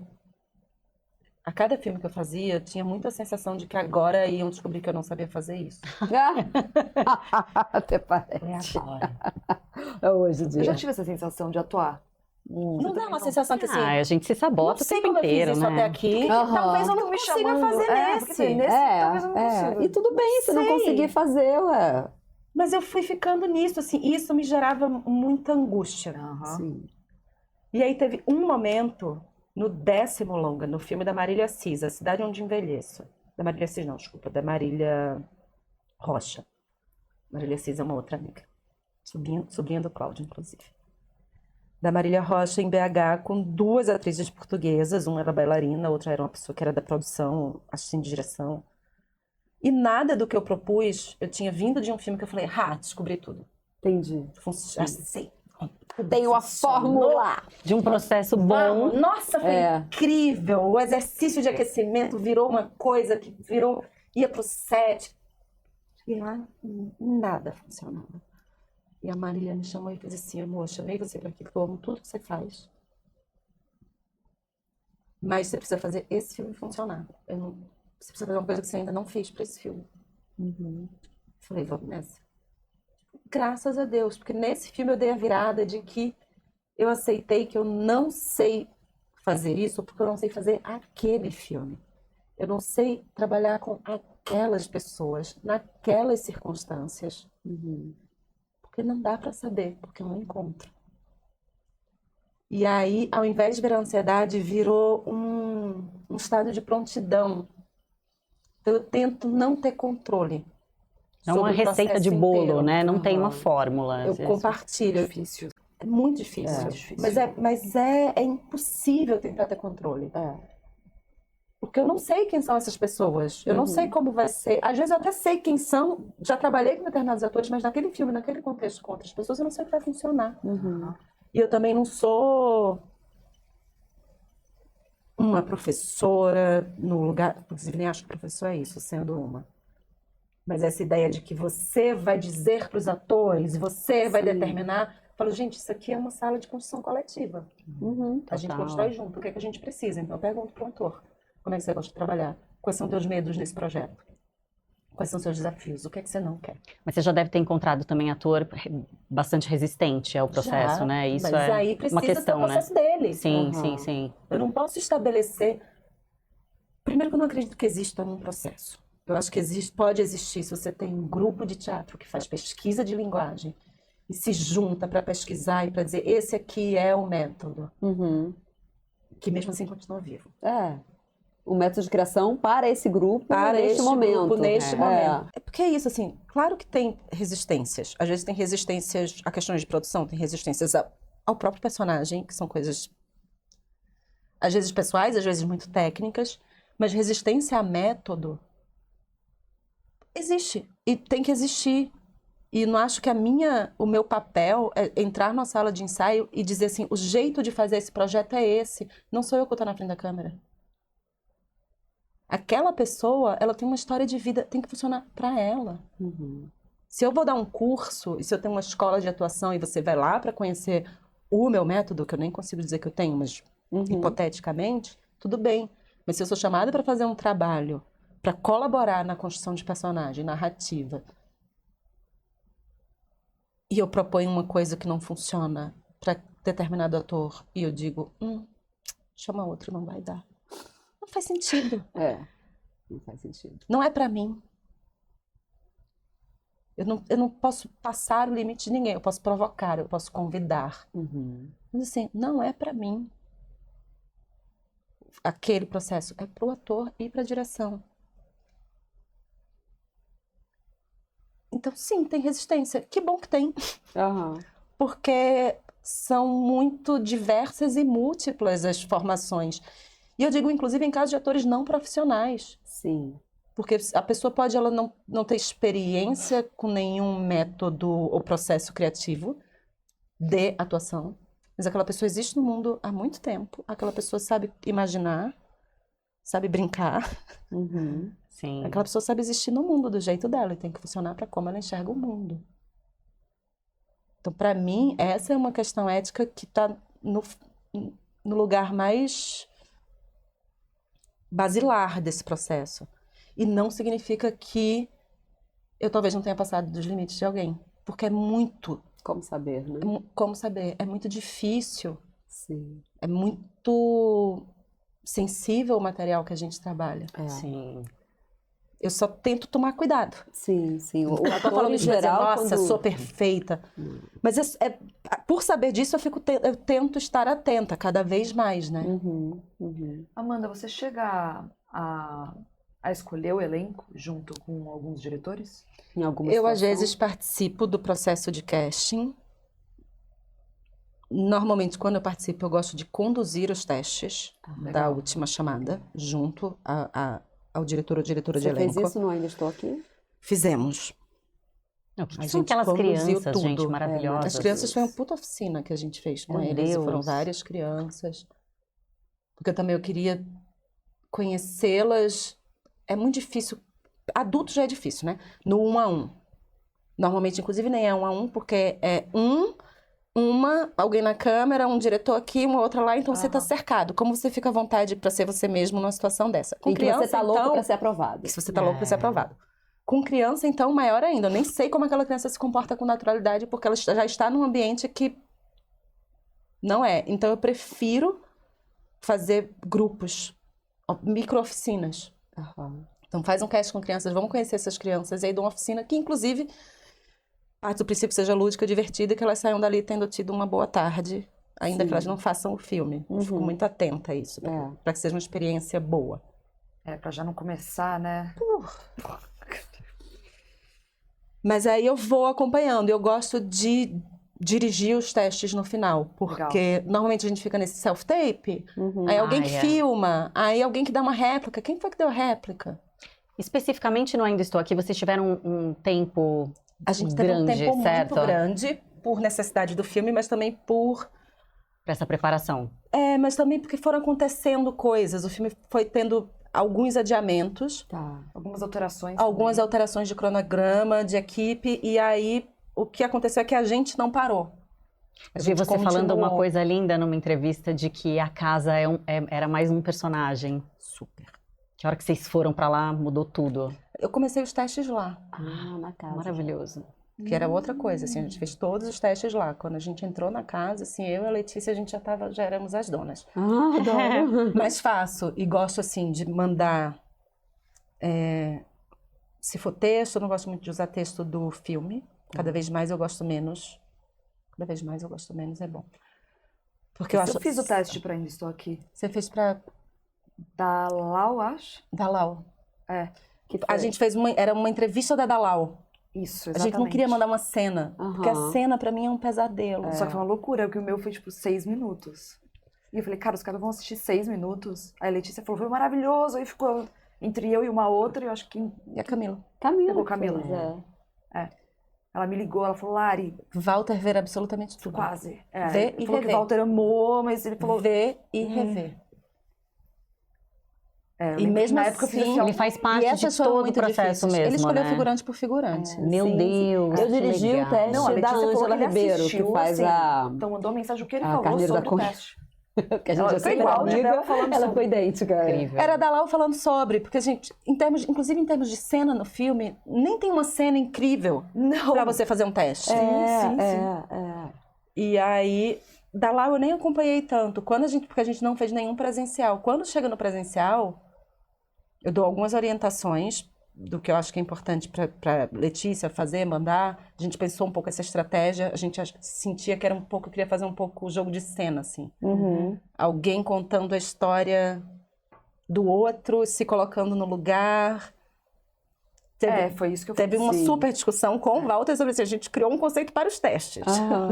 A cada filme que eu fazia, eu tinha muita sensação de que agora iam descobrir que eu não sabia fazer isso. Até É parece. agora. É hoje o Eu dia. já tive essa sensação de atuar. Não dá uma sensação que assim... A gente se não sabota o sei tempo como eu fiz inteiro, isso né? até aqui. Aham. Talvez eu não Me consiga chamando. fazer Porque nesse. talvez eu não consiga. E tudo bem se não Sei. conseguir fazer, ué. Mas eu fui ficando nisso, assim, e isso me gerava muita angústia. Aham. Sim. E aí teve um momento, no 10º longa, no filme da Marília Assis, A Cidade Onde Envelheço. Da Marília Assis não, desculpa, da Marília Rocha. Marília Assis é uma outra amiga. Sobrinha do Cláudio, inclusive. Da Marília Rocha, em BH, com 2 atrizes portuguesas. Uma era bailarina, a outra era uma pessoa que era da produção, assistente de direção. E nada do que eu propus, eu tinha vindo de um filme que eu falei, descobri tudo. Entendi. Sei. Tenho a fórmula. De um processo bom. Vamos. Nossa, foi incrível. O exercício de aquecimento virou uma coisa que ia pro set. E lá, nada funcionava. E a Marília me chamou e fez assim, amor, chamei você para aqui, porque eu amo tudo que você faz. Mas você precisa fazer esse filme funcionar. Você precisa fazer uma coisa que você ainda não fez para esse filme. Falei, vamos nessa. Graças a Deus, porque nesse filme eu dei a virada de que eu aceitei que eu não sei fazer isso, porque eu não sei fazer aquele filme. Eu não sei trabalhar com aquelas pessoas, naquelas circunstâncias. Porque não dá para saber, porque eu não encontro. E aí, ao invés de virar ansiedade, virou um estado de prontidão. Então, eu tento não ter controle. É uma sobre o receita de processo bolo, inteiro. né? Não tem uma fórmula. Eu compartilho. Difícil. É muito difícil. É difícil. Mas é impossível tentar ter controle. Porque eu não sei quem são essas pessoas. Eu não sei como vai ser. Às vezes eu até sei quem são. Já trabalhei com determinados atores, mas naquele filme, naquele contexto com outras pessoas, eu não sei o que vai funcionar. E eu também não sou uma professora no lugar... Inclusive, nem acho que professor é isso, sendo uma. Mas essa ideia de que você vai dizer para os atores, você vai determinar... Eu falo, gente, isso aqui é uma sala de construção coletiva. A gente constrói junto. O que é que a gente precisa? Então eu pergunto para o ator. Como é que você gosta de trabalhar? Quais são teus medos nesse projeto? Quais são seus desafios? O que é que você não quer? Mas você já deve ter encontrado também ator bastante resistente ao processo, Já, né? Isso mas é aí precisa uma questão, ser o processo dele. Sim, sim, sim. Eu não posso estabelecer... Primeiro que eu não acredito que exista um processo. Eu acho que pode existir se você tem um grupo de teatro que faz pesquisa de linguagem e se junta para pesquisar e para dizer esse aqui é o método, que mesmo assim continua vivo. O método de criação para esse grupo neste este momento. grupo, neste momento. É porque é isso, assim, claro que tem resistências. Às vezes tem resistências a questões de produção, tem resistências ao próprio personagem, que são coisas, às vezes pessoais, às vezes muito técnicas, mas resistência a método existe e tem que existir. E não acho que o meu papel é entrar numa sala de ensaio e dizer assim, o jeito de fazer esse projeto é esse. Não sou eu que estou na frente da câmera. Aquela pessoa, ela tem uma história de vida, tem que funcionar para ela. Se eu vou dar um curso, e se eu tenho uma escola de atuação e você vai lá para conhecer o meu método, que eu nem consigo dizer que eu tenho, mas hipoteticamente, tudo bem. Mas se eu sou chamada para fazer um trabalho, para colaborar na construção de personagem, narrativa, e eu proponho uma coisa que não funciona para determinado ator, e eu digo, chama outro, não vai dar. Não faz sentido. Não faz sentido. Não é para mim. Eu não posso passar o limite de ninguém. Eu posso provocar, eu posso convidar. Mas assim, não é para mim. Aquele processo é para o ator e para a direção. Então, sim, tem resistência. Que bom que tem. Porque são muito diversas e múltiplas as formações. E eu digo, inclusive, em casos de atores não profissionais. Sim. Porque a pessoa pode ela não ter experiência com nenhum método ou processo criativo de atuação, mas aquela pessoa existe no mundo há muito tempo, aquela pessoa sabe imaginar, sabe brincar, Sim. aquela pessoa sabe existir no mundo do jeito dela e tem que funcionar para como ela enxerga o mundo. Então, para mim, essa é uma questão ética que está no lugar mais basilar desse processo. E não significa que eu talvez não tenha passado dos limites de alguém. Porque é muito... Como saber, né? Como saber? É muito difícil. Sim. É muito sensível o material que a gente trabalha. Sim. Eu só tento tomar cuidado. Sim, sim. O Eu tô ator, falando em de dizer, geral, nossa, sou perfeita. Mas por saber disso, eu tento estar atenta cada vez mais, né? Amanda, você chega a escolher o elenco junto com alguns diretores? Em alguma Eu, às situação? vezes, participo do processo de casting. Normalmente, quando eu participo, eu gosto de conduzir os testes da última chamada, junto ao diretor ou diretora de Você elenco. fez isso no Ainda Estou Aqui? Fizemos. O que A são gente aquelas conduziu crianças, gente, tudo. maravilhosas. As crianças foi uma puta oficina que a gente fez com Meu eles. E foram Deus. várias crianças. Porque também eu queria conhecê-las. É muito difícil. Adulto já é difícil, né? No 1 a 1. Normalmente, inclusive, nem é 1 a 1, porque é alguém na câmera, um diretor aqui, uma outra lá, então você tá cercado. Como você fica à vontade para ser você mesmo numa situação dessa? Com E que criança, você tá louco então, pra ser aprovado. se você tá louco para ser aprovado. Com criança, então, maior ainda. Eu nem sei como aquela criança se comporta com naturalidade, porque ela já está num ambiente que não é. Então, eu prefiro fazer grupos, micro-oficinas. Então, faz um cast com crianças, vamos conhecer essas crianças. E aí, dou uma oficina que, inclusive, parte do princípio seja lúdica, divertida, e que elas saiam dali tendo tido uma boa tarde, ainda que elas não façam o filme. Eu fico muito atenta a isso, para que seja uma experiência boa. Pra já não começar, né? Mas aí eu vou acompanhando. Eu gosto de dirigir os testes no final, porque normalmente a gente fica nesse self-tape, aí alguém que filma, aí alguém que dá uma réplica. Quem foi que deu a réplica? Especificamente no Ainda Estou Aqui, vocês tiveram um tempo A gente teve grande, um tempo certo? muito grande, por necessidade do filme, mas também por... Pra essa preparação. mas também porque foram acontecendo coisas. O filme foi tendo alguns adiamentos, Algumas alterações. algumas também. alterações de cronograma, de equipe, e aí o que aconteceu é que a gente não parou. Eu vi você falando uma coisa linda numa entrevista de que a casa era mais um personagem. Super. Que a hora que vocês foram pra lá, mudou tudo. Eu comecei os testes lá, Na casa. Maravilhoso. que era outra coisa, assim, a gente fez todos os testes lá. Quando a gente entrou na casa, assim, eu e a Letícia, a gente já éramos as donas. Adoro. Mas faço, e gosto, assim, de mandar... se for texto, eu não gosto muito de usar texto do filme. Cada vez mais eu gosto menos. Cada vez mais eu gosto menos, é bom. Porque eu fiz o teste pra Ainda Estou Aqui. Você fez pra Dalau, acho. Dalau. Que A foi- gente fez era uma entrevista da Dalau. Isso, A exatamente. gente não queria mandar uma cena, porque a cena pra mim é um pesadelo. Só que foi uma loucura, porque o meu foi tipo 6 minutos. E eu falei, cara, os caras vão assistir 6 minutos. Aí a Letícia falou, foi maravilhoso. Aí ficou entre eu e uma outra, e eu acho que E a Camila? Camila. Pegou Camila. que fez, ela me ligou, ela falou, Lari, Walter ver absolutamente tudo. quase. Vê Ele e falou que rever. o Walter amou, mas ele falou... Ver e rever. Eu E lembro que mesmo na época eu fiz assim, assim, ó, Ele faz parte E essas de foram todo o muito processo difíceis. mesmo, Ele escolheu né? figurante por figurante. Meu Deus, Eu que dirigi o legal. teste Não, a da Letícia falou Ângela que ele Ribeiro, que assistiu, faz assim. Então mandou uma mensagem o que ele a falou Carneiro da sobre o Cunha. teste. que a gente Ela já foi sempre igual, amiga, dela falando ela sobre. foi idêntica. Incrível. Era da Lau falando sobre, porque a gente, inclusive em termos de cena no filme, nem tem uma cena incrível Não. pra você fazer um teste. sim. E aí, da Lau eu nem acompanhei tanto, porque a gente não fez nenhum presencial. Quando chega no presencial, eu dou algumas orientações do que eu acho que é importante para Letícia fazer, mandar. A gente pensou um pouco essa estratégia, a gente sentia que era um pouco, eu queria fazer um pouco o jogo de cena, assim. Alguém contando a história do outro, se colocando no lugar. Foi isso que eu Teve fiz. uma super discussão com o Walter sobre isso. A gente criou um conceito para os testes.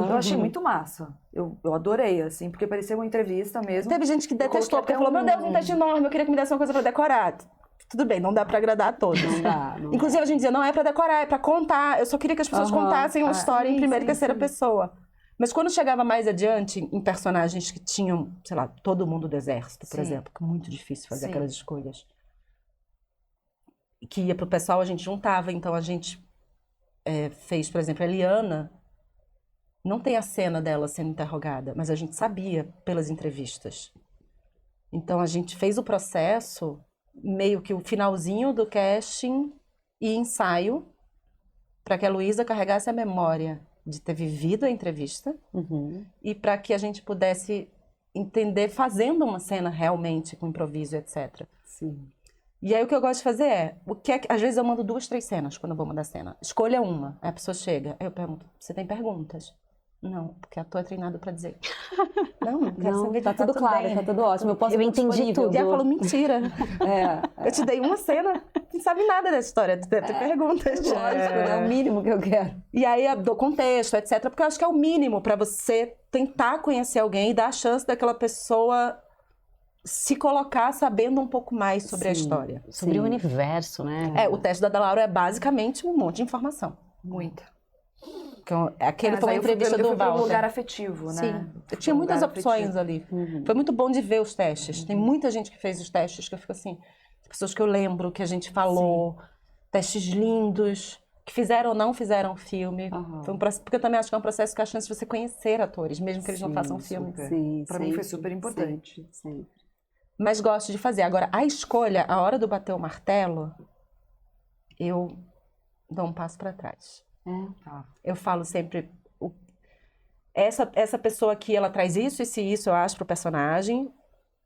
Eu achei muito massa. Eu adorei, assim, porque parecia uma entrevista mesmo. Teve gente que detestou, porque coloquei falou, até meu Deus, um teste enorme, eu queria que me desse uma coisa para decorar. Tudo bem, não dá para agradar a todos. Não dá. Inclusive, a gente dizia, não é para decorar, é para contar. Eu só queria que as pessoas contassem uma história em primeira e terceira pessoa. Mas quando chegava mais adiante, em personagens que tinham, sei lá, todo mundo do exército, por exemplo, que é muito difícil fazer Sim. aquelas escolhas. Que ia pro pessoal, a gente juntava. Então, a gente fez, por exemplo, a Eliana. Não tem a cena dela sendo interrogada, mas a gente sabia pelas entrevistas. Então, a gente fez o processo, meio que o finalzinho do casting e ensaio, para que a Luísa carregasse a memória de ter vivido a entrevista e para que a gente pudesse entender fazendo uma cena realmente com improviso, etc. Sim. E aí o que eu gosto de fazer às vezes eu mando 2, 3 cenas quando eu vou mandar cena. Escolha uma, aí a pessoa chega, aí eu pergunto, você tem perguntas? Não, porque ator é treinado pra dizer. Não quero Não, saber. tá tudo claro, bem. tá tudo ótimo. Eu posso Eu ir entendi disponível. tudo. E ela falou, mentira. É. Eu te dei uma cena, não sabe nada dessa história, tu deve ter perguntas. Lógico, né? É o mínimo que eu quero. E aí eu dou contexto, etc. Porque eu acho que é o mínimo pra você tentar conhecer alguém e dar a chance daquela pessoa se colocar sabendo um pouco mais sobre a história. Sobre o universo, né? O teste da Laura é basicamente um monte de informação. Muita. Aquele Mas foi aí uma entrevista eu do fui pro Walter. lugar afetivo, né? Sim, Fui tinha pro muitas lugar opções afetivo. ali. Foi muito bom de ver os testes. Tem muita gente que fez os testes que eu fico assim, pessoas que eu lembro, que a gente falou, testes lindos, que fizeram ou não fizeram filme. Foi um processo, porque eu também acho que é um processo que é a chance de você conhecer atores, mesmo que eles não façam filme. Sim, Pra mim foi super importante. Sempre. Mas gosto de fazer. Agora, a escolha, a hora do bater o martelo, eu dou um passo para trás. Eu falo sempre, essa pessoa aqui, ela traz isso e isso, eu acho, pro personagem,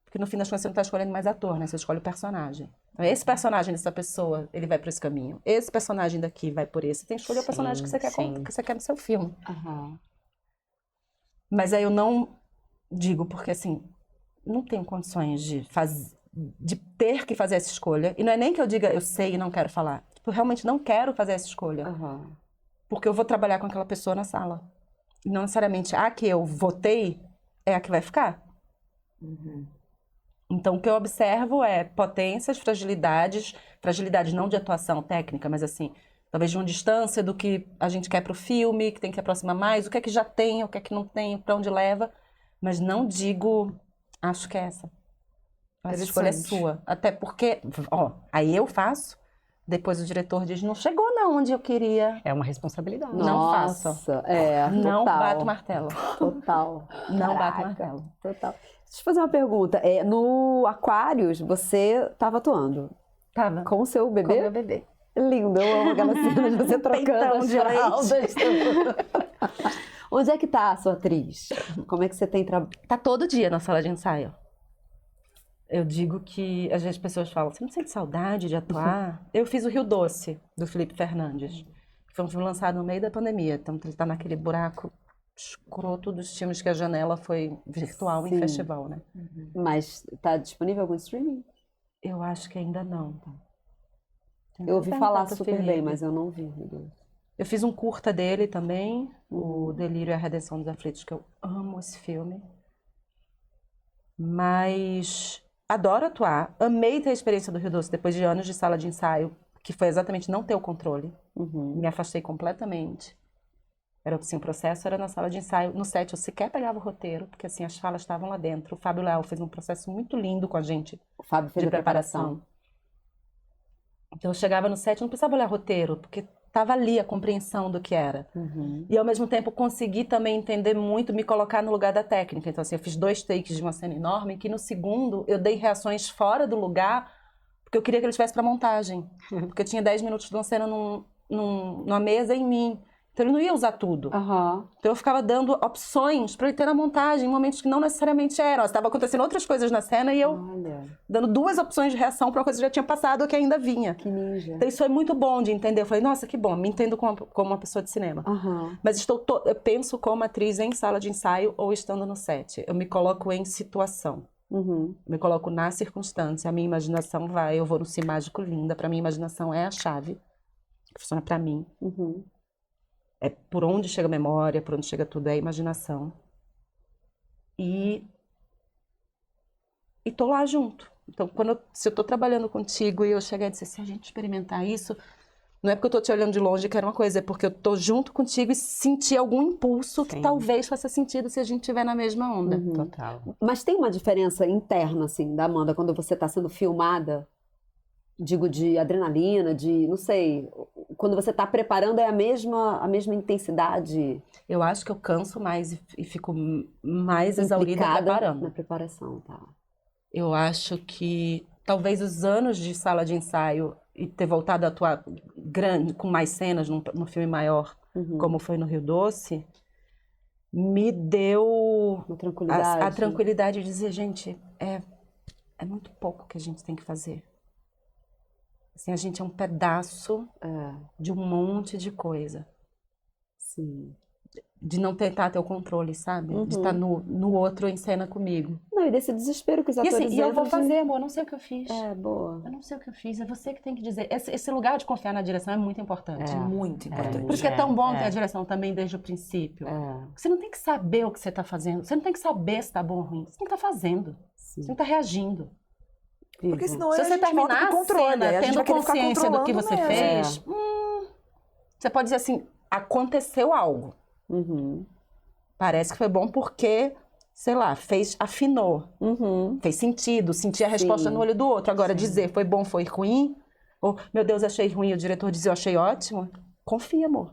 porque no fim das contas você não tá escolhendo mais ator, né? Você escolhe o personagem. Então, esse personagem dessa pessoa, ele vai por esse caminho. Esse personagem daqui vai por esse. Você tem que escolher o personagem que você quer que você quer no seu filme. Mas aí eu não digo, porque assim, não tenho condições de ter que fazer essa escolha. E não é nem que eu diga, eu sei e não quero falar. Tipo, eu realmente não quero fazer essa escolha. Porque eu vou trabalhar com aquela pessoa na sala. não necessariamente a que eu votei é a que vai ficar. Então, o que eu observo é potências, fragilidades não de atuação técnica, mas assim, talvez de uma distância do que a gente quer para o filme, que tem que aproximar mais, o que é que já tem, o que é que não tem, para onde leva, mas não digo, acho que é essa. Essa escolha é sua. Até porque, ó, aí eu faço, depois o diretor diz, não chegou não onde eu queria. É uma responsabilidade. Não faço. Nossa, é, Não total. bato o martelo. Total. Não bato o Caraca, martelo. Total. Deixa eu fazer uma pergunta. No Aquários, você estava atuando Tava. com o seu Com bebê? meu bebê. Lindo, eu amo aquela cena de você trocando Peitão as de leite. fraldas. Onde é que tá a sua atriz? Como é que você tem trabalho? Tá todo dia na sala de ensaio. Eu digo que, às vezes as pessoas falam, você não sente saudade de atuar? Eu fiz o Rio Doce, do Felipe Fernandes. Que foi um filme lançado no meio da pandemia. Então, ele tá naquele buraco escroto dos filmes que a janela foi virtual Sim. em festival, né? Mas tá disponível algum streaming? Eu acho que ainda não. Tá? Eu ouvi Tentar falar pro super Felipe. bem, mas eu não vi. Meu Deus. Eu fiz um curta dele também, o Delírio e a Redenção dos Aflitos, que eu amo esse filme. Mas adoro atuar. Amei ter a experiência do Rio Doce depois de anos de sala de ensaio, que foi exatamente não ter o controle. Me afastei completamente. Era assim, o processo era na sala de ensaio. No set eu sequer pegava o roteiro, porque assim, as falas estavam lá dentro. O Fábio Leal fez um processo muito lindo com a gente O Fábio fez de a preparação. Então eu chegava no set, eu não precisava olhar roteiro, porque estava ali a compreensão do que era. E ao mesmo tempo consegui também entender muito, me colocar no lugar da técnica. Então assim, eu fiz 2 takes de uma cena enorme, que no segundo eu dei reações fora do lugar, porque eu queria que ele estivesse para montagem. Porque eu tinha 10 minutos de uma cena numa mesa em mim. Então ele não ia usar tudo. Aham. Então eu ficava dando opções para ele ter na montagem, em momentos que não necessariamente eram. Estava acontecendo outras coisas na cena e eu Olha, dando 2 opções de reação para uma coisa que já tinha passado ou que ainda vinha. que ninja. Então isso foi muito bom de entender. Eu falei, nossa, que bom, me entendo como uma pessoa de cinema. Aham. Mas eu penso como atriz em sala de ensaio ou estando no set. Eu me coloco em situação. Me coloco na circunstância. A minha imaginação vai, eu vou no Si Mágico Linda. Para mim, imaginação é a chave. Que funciona para mim. É por onde chega a memória, por onde chega tudo, é a imaginação. E tô lá junto. Então, se eu tô trabalhando contigo e eu chegar e dizer, se a gente experimentar isso, não é porque eu tô te olhando de longe que era uma coisa, é porque eu tô junto contigo e senti algum impulso que Sim. talvez faça sentido se a gente estiver na mesma onda. Total. Mas tem uma diferença interna, assim, da Amanda, quando você está sendo filmada? Digo, de adrenalina, de, não sei, quando você está preparando é a mesma intensidade Eu acho que eu canso mais e fico mais exaurida implicada preparando. na preparação, tá? Eu acho que talvez os anos de sala de ensaio e ter voltado a atuar grande, com mais cenas, num filme maior, como foi no Rio Doce, me deu Uma tranquilidade. a tranquilidade de dizer, gente, é muito pouco que a gente tem que fazer. Assim, a gente é um pedaço de um monte de coisa. Sim. De não tentar ter o controle, sabe? De estar no outro em cena comigo. Não, e desse desespero que os E atores assim, eu vou entram de- fazer, amor, eu não sei o que eu fiz. É, boa. Eu não sei o que eu fiz, é você que tem que dizer. Esse lugar de confiar na direção é muito importante. É. Muito importante. Por isso que é tão bom ter a direção também desde o princípio. É, Você não tem que saber o que você está fazendo. Você não tem que saber se está bom ou ruim. Você tem que estar fazendo. sim. Você tem que estar reagindo. Porque senão Se a você gente volta terminar pro a controle, cena aí a gente tendo vai querer ficar consciência do que controlando você mesmo. fez, você pode dizer assim, aconteceu algo. Parece que foi bom porque, sei lá, afinou. Fez sentido, sentir a resposta Sim. no olho do outro. Agora, dizer foi bom, foi ruim, ou meu Deus, achei ruim, o diretor diz eu achei ótimo, confia, amor.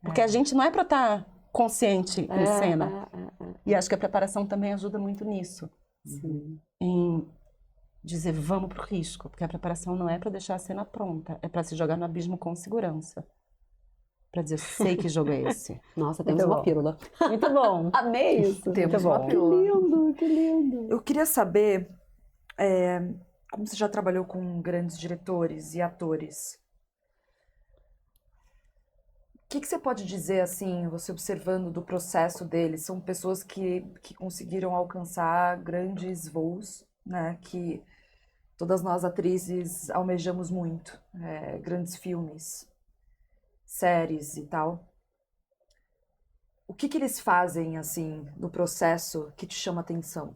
Porque a gente não é pra estar consciente em cena. E acho que a preparação também ajuda muito nisso. Sim. Em dizer vamos pro risco, porque a preparação não é pra deixar a cena pronta, é pra se jogar no abismo com segurança. Pra dizer, sei que jogo é esse. Nossa, temos Muito uma bom. pílula. Muito bom. Amei isso. Temos Muito uma bom. pílula. Lindo, que lindo. Eu queria saber, como você já trabalhou com grandes diretores e atores, o que você pode dizer, assim, você observando do processo deles? São pessoas que conseguiram alcançar grandes voos, né? Que todas nós atrizes almejamos muito, grandes filmes, séries e tal. O que eles fazem, assim, no processo que te chama atenção?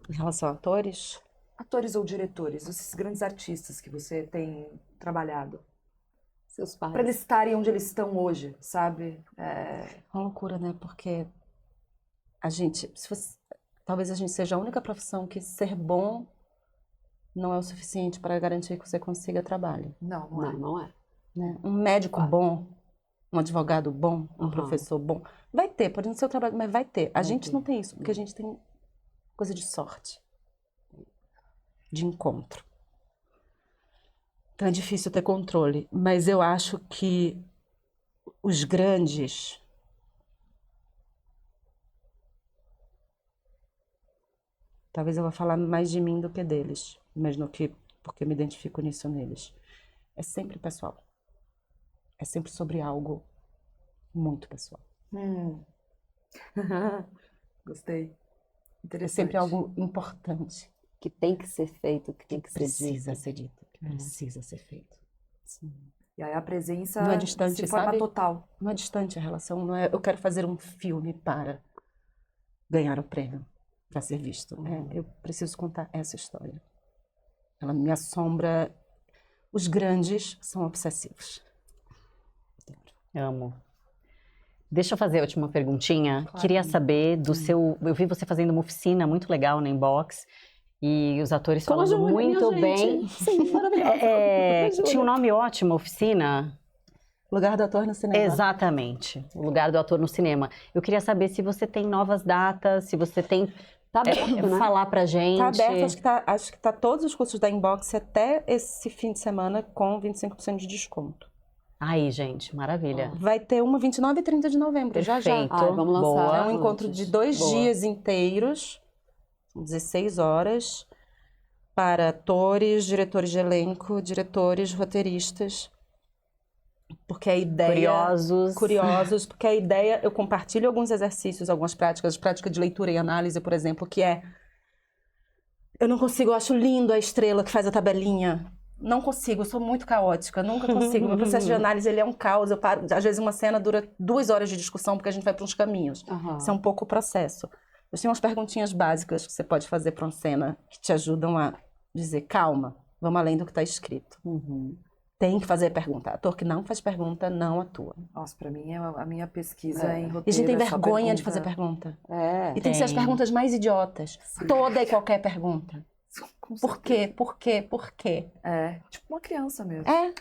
Em relação a atores, Atores ou diretores, esses grandes artistas que você tem trabalhado. Seus pais. Para eles estarem onde eles estão hoje, sabe? é uma loucura, né? Porque a gente, talvez a gente seja a única profissão que ser bom não é o suficiente para garantir que você consiga trabalho, Não Não, não é. né? Um médico bom, um advogado bom, um Aham. professor bom, vai ter, pode não ser o trabalho, mas vai ter. A Vai gente ter. não tem isso, porque a gente tem coisa de sorte, de encontro. Então é difícil ter controle, mas eu acho que os grandes talvez eu vou falar mais de mim do que deles, mas no que, porque eu me identifico nisso neles. É sempre pessoal. É sempre sobre algo muito pessoal. Gostei. É Interessante. sempre algo importante Que tem que ser feito, que tem que que ser precisa dito. ser dito, que precisa ser feito. E aí a presença Não é distante, se forma sabe? total. Não é distante a relação, não é eu quero fazer um filme para ganhar o prêmio, para ser visto. Eu preciso contar essa história. Ela me assombra. Os grandes são obsessivos. Amo. Deixa eu fazer a última perguntinha. Claro. Queria saber do seu... Eu vi você fazendo uma oficina muito legal na Inbox. E os atores Com a falando Júlia, muito minha gente. bem. Sim, maravilhosa. Tinha um nome ótimo, oficina. Lugar do ator no cinema. Exatamente. O lugar do ator no cinema. Eu queria saber se você tem novas datas, se você tem... Tá aberto, né? falar pra gente. Tá aberto, acho que tá todos os cursos da Inbox até esse fim de semana com 25% de desconto. Aí, gente, maravilha. Vai ter uma 29 e 30 de novembro, já já. Perfeito. Ai, vamos lançar. Boa. É um antes. encontro de 2 Boa. dias inteiros, 16 horas, para atores, diretores de elenco, diretores, roteiristas. Porque a ideia... Curiosos, porque a ideia... Eu compartilho alguns exercícios, algumas práticas, prática de leitura e análise, por exemplo, que é... Eu não consigo, eu acho lindo a estrela que faz a tabelinha. Não consigo, eu sou muito caótica, nunca consigo. Meu processo de análise, ele é um caos. Eu paro, às vezes uma cena dura 2 horas de discussão, porque a gente vai para uns caminhos. Aham. Isso é um pouco o processo. Eu tenho umas perguntinhas básicas que você pode fazer para uma cena que te ajudam a dizer, calma, vamos além do que está escrito. Tem que fazer pergunta. Ator que não faz pergunta, não atua. Nossa, pra mim, a minha pesquisa em roteiro E a gente tem é só vergonha de pergunta. fazer pergunta. É. E tem que ser as perguntas mais idiotas. Toda e qualquer pergunta. Com Por quê? Por quê? Por quê? É, tipo uma criança mesmo. É.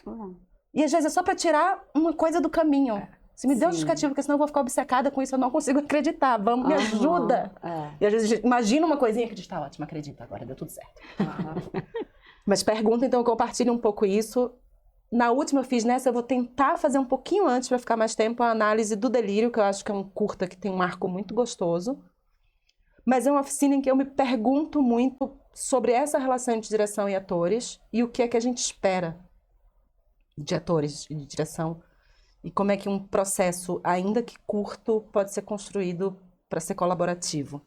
E às vezes é só pra tirar uma coisa do caminho. Se me deu Sim. justificativo, porque senão eu vou ficar obcecada com isso, eu não consigo acreditar. Vamos, me ajuda. É. E às vezes imagina uma coisinha que diz, tá ótimo, acredita, agora deu tudo certo. Aham. Mas pergunta, então eu compartilho um pouco isso. Na última eu fiz nessa, eu vou tentar fazer um pouquinho antes para ficar mais tempo a análise do Delírio, que eu acho que é um curta que tem um arco muito gostoso. Mas é uma oficina em que eu me pergunto muito sobre essa relação entre direção e atores e o que é que a gente espera de atores e de direção e como é que um processo, ainda que curto, pode ser construído para ser colaborativo.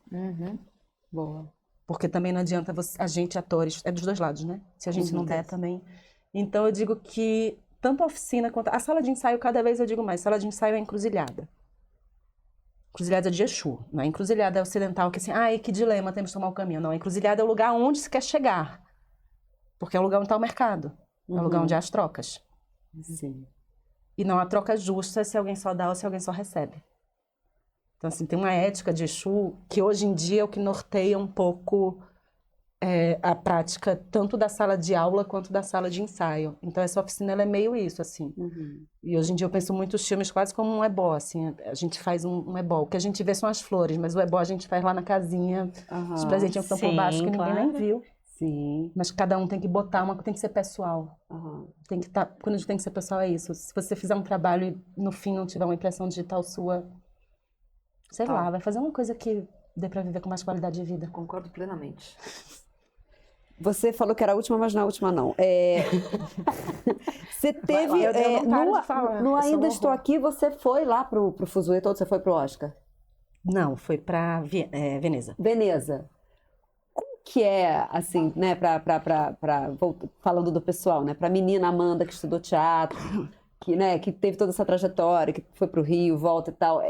Boa. Porque também não adianta a gente, atores, é dos dois lados, né? Se a gente não der também. Então eu digo que tanto a oficina quanto a sala de ensaio, cada vez eu digo mais, sala de ensaio é encruzilhada. Encruzilhada de Exu, não é encruzilhada ocidental, que assim, ai, que dilema, temos que tomar o caminho. Não, a encruzilhada é o lugar onde se quer chegar. Porque é o lugar onde está o mercado. É o lugar onde há as trocas. Sim. E não há troca justa se alguém só dá ou se alguém só recebe. Então, assim, tem uma ética de Exu que hoje em dia é o que norteia um pouco a prática tanto da sala de aula quanto da sala de ensaio. Então, essa oficina, ela é meio isso, assim. E hoje em dia eu penso muito os filmes quase como um ebó, assim. A gente faz um ebó. O que a gente vê são as flores, mas o ebó a gente faz lá na casinha. Os presentinhos que estão por baixo que ninguém nem viu. Sim. Mas cada um tem que botar tem que ser pessoal. Tem que estar, quando a gente tem que ser pessoal é isso. Se você fizer um trabalho e no fim não tiver uma impressão digital sua, sei lá, vai fazer uma coisa que dê pra viver com mais qualidade de vida. Concordo plenamente. Você falou que era a última, mas não é a última, não. Você teve... Eu não paro de falar. No Eu sou Ainda um Estou horror. Aqui, você foi lá pro Fuzuê todo? Você foi pro Oscar? Não, foi pra Veneza. Veneza. Como que é, assim, né, falando do pessoal, né, pra menina Amanda que estudou teatro, que teve toda essa trajetória, que foi pro Rio, volta e tal,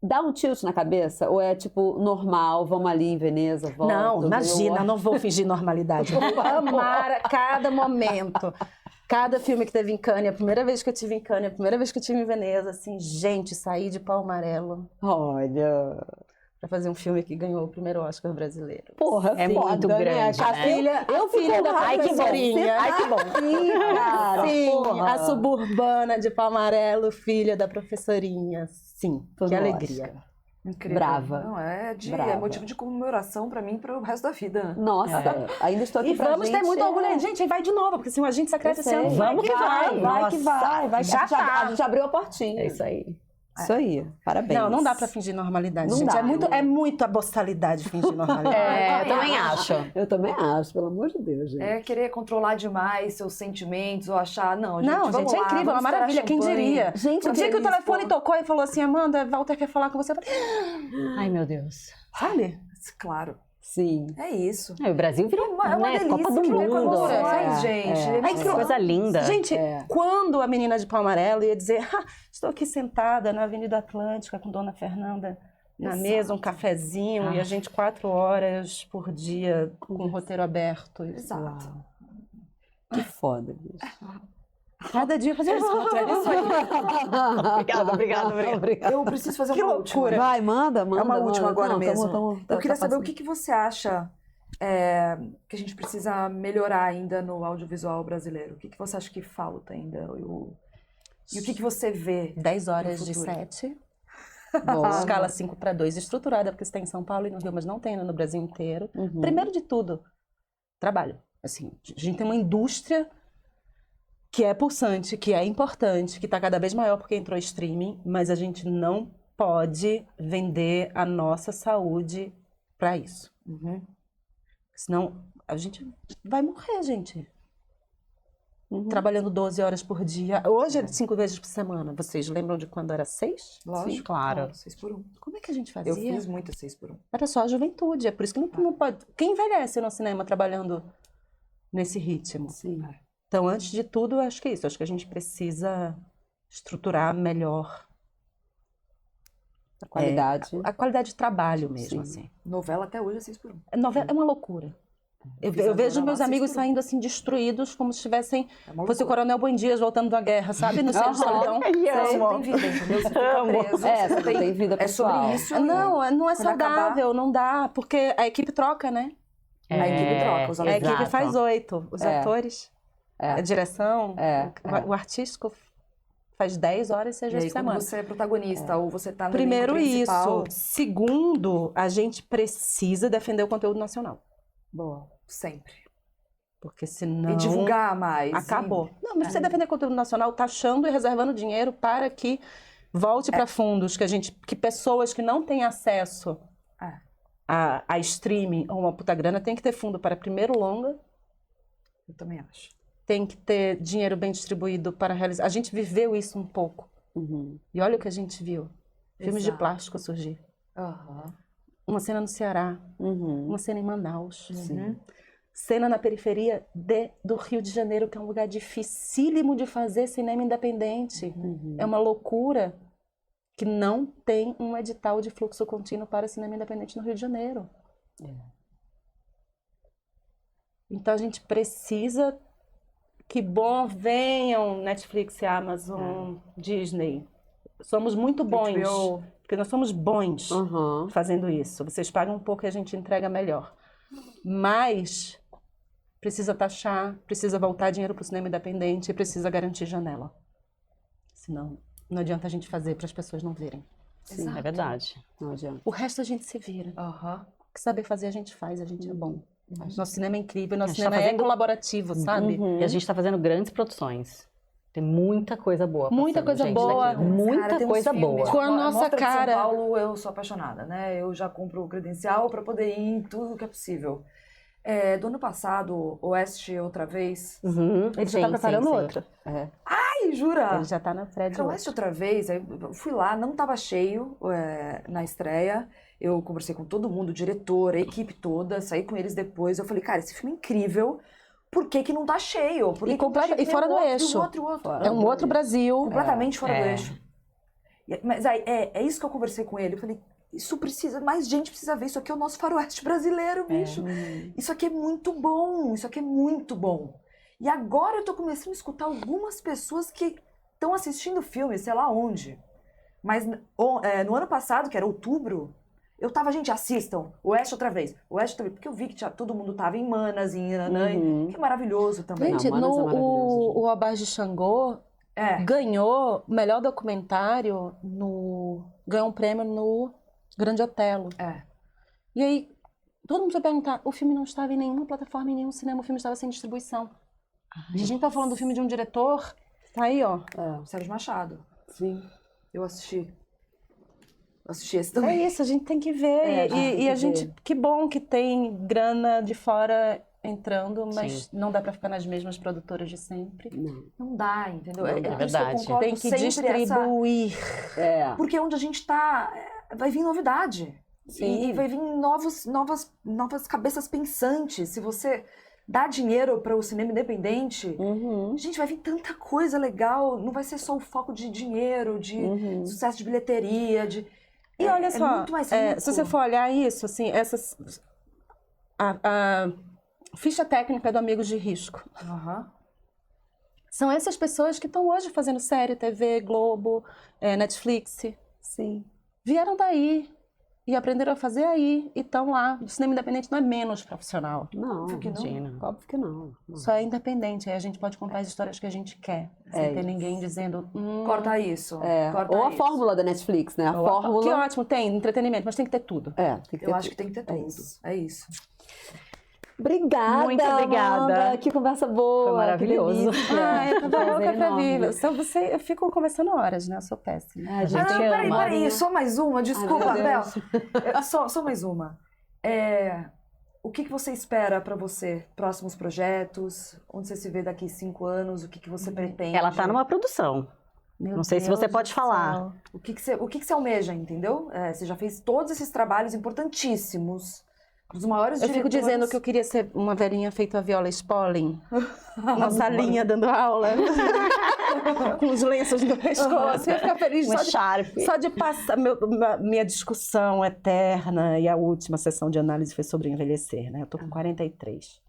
dá um tilt na cabeça? Ou é tipo normal, vamos ali em Veneza, volta? Não, imagina, não vou fingir normalidade. Eu vou amar a cada momento. Cada filme que teve em Cannes, a primeira vez que eu tive em Cannes, a primeira vez que eu tive em Veneza, assim, gente, saí de pau amarelo Olha... pra fazer um filme que ganhou o primeiro Oscar brasileiro. Porra, É foda, muito né? grande, A né? filha, Eu filha da Ai, que bom. professorinha. Ai, que bom. Sim, cara. Sim, porra. a suburbana de pau amarelo, filha da professorinha. Sim, Tô que no alegria. Oscar. Incrível. Brava. Não, é Brava. motivo de comemoração pra mim para o resto da vida. Nossa, ainda estou aqui E pra vamos gente. ter muito orgulho. Gente, vai de novo, porque assim, o agente secreto esse ano Vamos que vai. Vai que Nossa. vai. Vai que Já a gente tá. a gente abriu a portinha. É isso aí. Isso aí. Parabéns. Não dá pra fingir normalidade, Não gente. dá. É muito a boçalidade fingir normalidade. É, eu também acho. Eu também acho, pelo amor de Deus, gente. É querer controlar demais seus sentimentos ou achar, não, gente, Não, vamos gente, é lá, incrível, é vamos uma estourar maravilha, quem champanhe. diria? Gente, O dia que o delícia. telefone tocou e falou assim, Amanda, Walter quer falar com você, eu falei, Ai, meu Deus. sabe? Claro, Sim. é isso. O Brasil virou É uma né, delícia, Copa do que Mundo. emoções, gente. é. Nossa, Ai, que coisa linda. Gente, É. quando a menina de pau amarelo ia dizer, estou aqui sentada na Avenida Atlântica com Dona Fernanda na Exato. mesa, um cafezinho, e a gente 4 horas por dia com o roteiro aberto. Exato. Uau. Que foda, bicho. Cada dia fazia isso. Obrigada. Eu preciso fazer Que uma loucura. última. Vai, manda. É uma última agora Não, mesmo. tá Eu queria saber o passando. que você acha que a gente precisa melhorar ainda no audiovisual brasileiro. O que você acha que falta ainda? E o que você vê? 10 horas No de futuro. 7. Boa. Escala 5:2, estruturada, porque você tem em São Paulo e no Rio, mas não tem no Brasil inteiro. Uhum. Primeiro de tudo, trabalho. Assim, a gente tem uma indústria que é pulsante, que é importante, que está cada vez maior porque entrou streaming, mas a gente não pode vender a nossa saúde para isso. Uhum. Senão a gente vai morrer, gente. Uhum. Trabalhando 12 horas por dia. Hoje é 5 vezes por semana. Vocês lembram de quando era 6? Lógico. Sim, claro. 6x1. Como é que a gente fazia? Eu fiz muito 6x1. Era só a juventude. É por isso que não pode. Quem envelhece no cinema trabalhando nesse ritmo? Sim. Então, antes de tudo, eu acho que é isso. Eu acho que a gente precisa estruturar melhor A qualidade. a qualidade de trabalho mesmo, Sim. assim. Novela até hoje é 6x1. É uma loucura. Eu Fiz vejo agora meus lá, amigos 6x1. saindo assim destruídos, como se estivessem É uma fosse o loucura. Coronel Buendias voltando da guerra, sabe? No centro de solidão. Você não tem vida, entendeu? Você fica preso. É, você você não tem vida É pessoal. sobre isso. Não, não é Quando acabar- saudável, não dá, porque a equipe troca, né? A equipe troca, os A atores. equipe Exato. faz 8, os É. atores, É. a direção, É, o artístico faz 10 horas, 6 E aí, vezes por quando semana. você é protagonista ou você tá no Primeiro elenco principal, isso. Segundo, a gente precisa defender o conteúdo nacional. Boa. sempre. Porque senão... E divulgar mais. Acabou. Não, mas você defender conteúdo nacional taxando e reservando dinheiro para que volte para fundos, que pessoas que não têm acesso É. a streaming ou uma puta grana tem que ter fundo para primeiro longa, Eu também acho. tem que ter dinheiro bem distribuído para realizar. A gente viveu isso um pouco. Uhum. E olha o que a gente viu. Filmes de Exato. plástico surgir. Aham. Uma cena no Ceará, Uhum. uma cena em Manaus. Uhum. Cena na periferia do Rio de Janeiro, que é um lugar dificílimo de fazer cinema independente. Uhum. É uma loucura que não tem um edital de fluxo contínuo para cinema independente no Rio de Janeiro. Então a gente precisa que bom venham Netflix, Amazon, Disney. Somos muito bons, HBO. porque nós somos bons Uhum. fazendo isso. Vocês pagam um pouco e a gente entrega melhor. Mas precisa taxar, precisa voltar dinheiro para o cinema independente e precisa garantir janela. Senão, não adianta a gente fazer para as pessoas não verem. Sim, É verdade. não adianta. O resto a gente se vira. Aham. O que saber fazer a gente faz, a gente é bom. Nosso cinema é incrível, nosso A gente tá cinema é fazendo- colaborativo, sabe? Uhum. E a gente tá fazendo grandes produções. Tem muita coisa boa. Muita passando, coisa gente, boa. daqui. Muita Cara, tem uns coisa filmes. boa. Com a nossa Mostra de cara. São Paulo, eu sou apaixonada, né? Eu já compro o credencial para poder ir em tudo que é possível. Do ano passado, Oeste outra vez. Uhum. Ele já Sim, tá preparando sim, sim. outra. Ai, jura? Ele já tá na pré de Era Oeste outra vez, aí eu fui lá, não tava cheio na estreia. Eu conversei com todo mundo, o diretor, a equipe toda, saí com eles depois. Eu falei, cara, esse filme é incrível. por que não tá cheio? Por que E que não tá cheio? e fora do eixo. O outro. É um outro Brasil. Completamente fora do É. eixo. Mas aí, é isso que eu conversei com ele. Eu falei, isso precisa, mais gente precisa ver. Isso aqui é o nosso faroeste brasileiro, bicho. Isso aqui é muito bom. Isso aqui é muito bom. E agora eu tô começando a escutar algumas pessoas que estão assistindo filme, sei lá onde. Mas no ano passado, que era outubro, eu tava, gente, assistam. Oeste outra vez. Porque eu vi que todo mundo tava em Manas, em Inanã, que é maravilhoso também. Gente, Manas é maravilhoso, gente. o Abaixo de Xangô É. ganhou o melhor documentário ganhou um prêmio no Grande Otelo. É. E aí, todo mundo vai perguntar, o filme não estava em nenhuma plataforma, em nenhum cinema, o filme estava sem distribuição. A gente tá falando do filme de um diretor, tá aí, ó. Sérgio Machado. Sim. Eu assisti. Eu assisti esse É também. isso, a gente tem que ver. É, a gente tem que a ver. gente, que bom que tem grana de fora entrando, mas Sim. não dá pra ficar nas mesmas produtoras de sempre. Não dá, entendeu? Não É dá. por isso que eu Verdade. concordo Tem que sempre distribuir. É. Porque onde a gente tá, vai vir novidade. Sim. E vai vir novas cabeças pensantes. Se você dá dinheiro para o cinema independente, gente, vai vir tanta coisa legal. Não vai ser só o foco de dinheiro, de sucesso de bilheteria, E olha só, muito mais rico. se você for olhar isso, assim, a ficha técnica do Amigos de Risco. Aham. São essas pessoas que estão hoje fazendo série, TV, Globo, Netflix. Sim. Vieram daí e aprenderam a fazer aí e estão lá. O cinema independente não é menos profissional. Não, que não. Imagina. óbvio que não. Só é independente. Aí a gente pode contar as histórias que a gente quer. Sem ter ninguém dizendo... Corta isso. É. Corta Ou a isso. fórmula da Netflix, né? A fórmula. Que ótimo, tem entretenimento, mas tem que ter tudo. Tem que Eu ter acho que tem que ter tudo. tudo. É isso. Obrigada, Muito obrigada. Amanda. Que conversa boa. Foi maravilhoso. Que delícia. Eu tava louca Prazer pra enorme. vir. Eu fico conversando horas, né? Eu sou péssima. A gente Ah, ama. peraí, só mais uma, desculpa, Ai, meu Bel. Deus. Só mais uma. O que você espera pra você? Próximos projetos? Onde você se vê daqui 5 anos? O que você pretende? Ela tá numa produção. Meu Não sei se Deus você pode do falar. céu. O que você almeja, entendeu? Você já fez todos esses trabalhos importantíssimos. Dos maiores Eu fico diretores. dizendo que eu queria ser uma velhinha feita a Viola Spolin. Uma salinha dando aula. Com os lenços no pescoço. Eu ia ficar feliz Uma Sharp. só de passar minha discussão eterna. E a última sessão de análise foi sobre envelhecer, né? Eu tô com 43.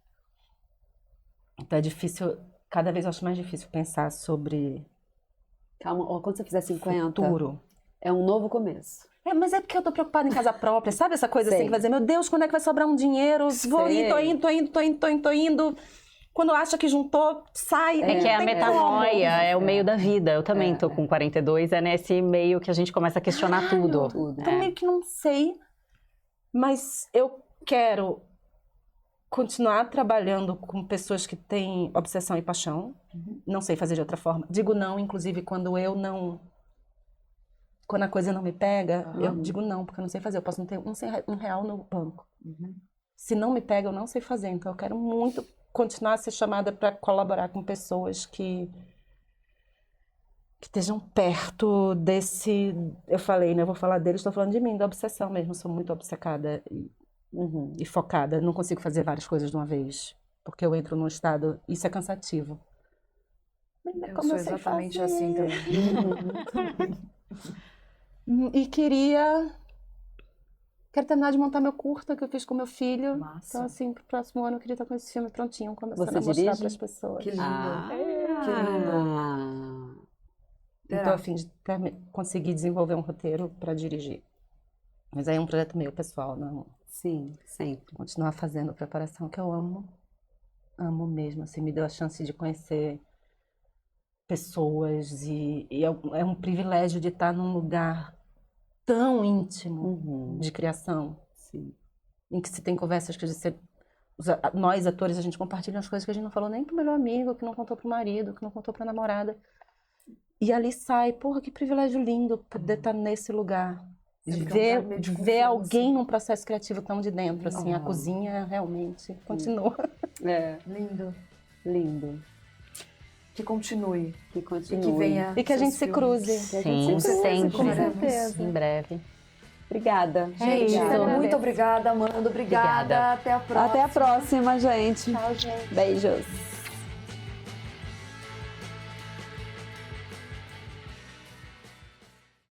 Então é difícil, cada vez eu acho mais difícil pensar sobre Calma, ó, quando você fizer 50, futuro. é um novo começo. Mas é porque eu tô preocupada em casa própria, sabe essa coisa Sei. assim que vai dizer, meu Deus, quando é que vai sobrar um dinheiro? Vou ir, tô indo. Quando acha que juntou, sai. É que é a Não tem metanoia, é o meio da vida. Eu também tô com 42, é nesse meio que a gente começa a questionar tudo. Tudo. Então, meio que não sei, mas eu quero continuar trabalhando com pessoas que têm obsessão e paixão. Não sei fazer de outra forma. Digo não, inclusive, quando a coisa não me pega, eu digo não, porque eu não sei fazer. Eu posso não ter um real no banco. Se não me pega, eu não sei fazer. Então, eu quero muito continuar a ser chamada para colaborar com pessoas que estejam perto desse... Eu falei, né? Eu vou falar deles, estou falando de mim, da obsessão mesmo. Eu sou muito obcecada e focada. Não consigo fazer várias coisas de uma vez, porque eu entro num estado... Isso é cansativo. Eu sou exatamente assim também. E quero terminar de montar meu curta que eu fiz com meu filho. Massa. Então, assim, pro próximo ano eu queria estar com esse filme prontinho, começando Você a mostrar dirige? para as pessoas. Que lindo. Que lindo. Estou a fim de conseguir desenvolver um roteiro para dirigir. Mas aí é um projeto meio pessoal, não. Sim, sempre. Continuar fazendo preparação que eu amo. Amo mesmo, assim, me deu a chance de conhecer pessoas e é um privilégio de estar num lugar tão íntimo de criação. Sim. Em que se tem conversas que nós, atores, a gente compartilha as coisas que a gente não falou nem pro melhor amigo, que não contou pro marido, que não contou pra namorada. E ali sai, porra, que privilégio lindo poder estar nesse lugar. De ver alguém num processo criativo tão de dentro, assim, a cozinha realmente continua. Lindo. Lindo. Que continue. Que continue. E que venha. E que a gente seus se filmes. cruze. Sim, Com sempre. certeza. Em breve. Obrigada. Gente, isso. muito obrigada, Amanda. Obrigada. Obrigada. Até a próxima. Até a próxima, gente. Tchau, gente. Beijos.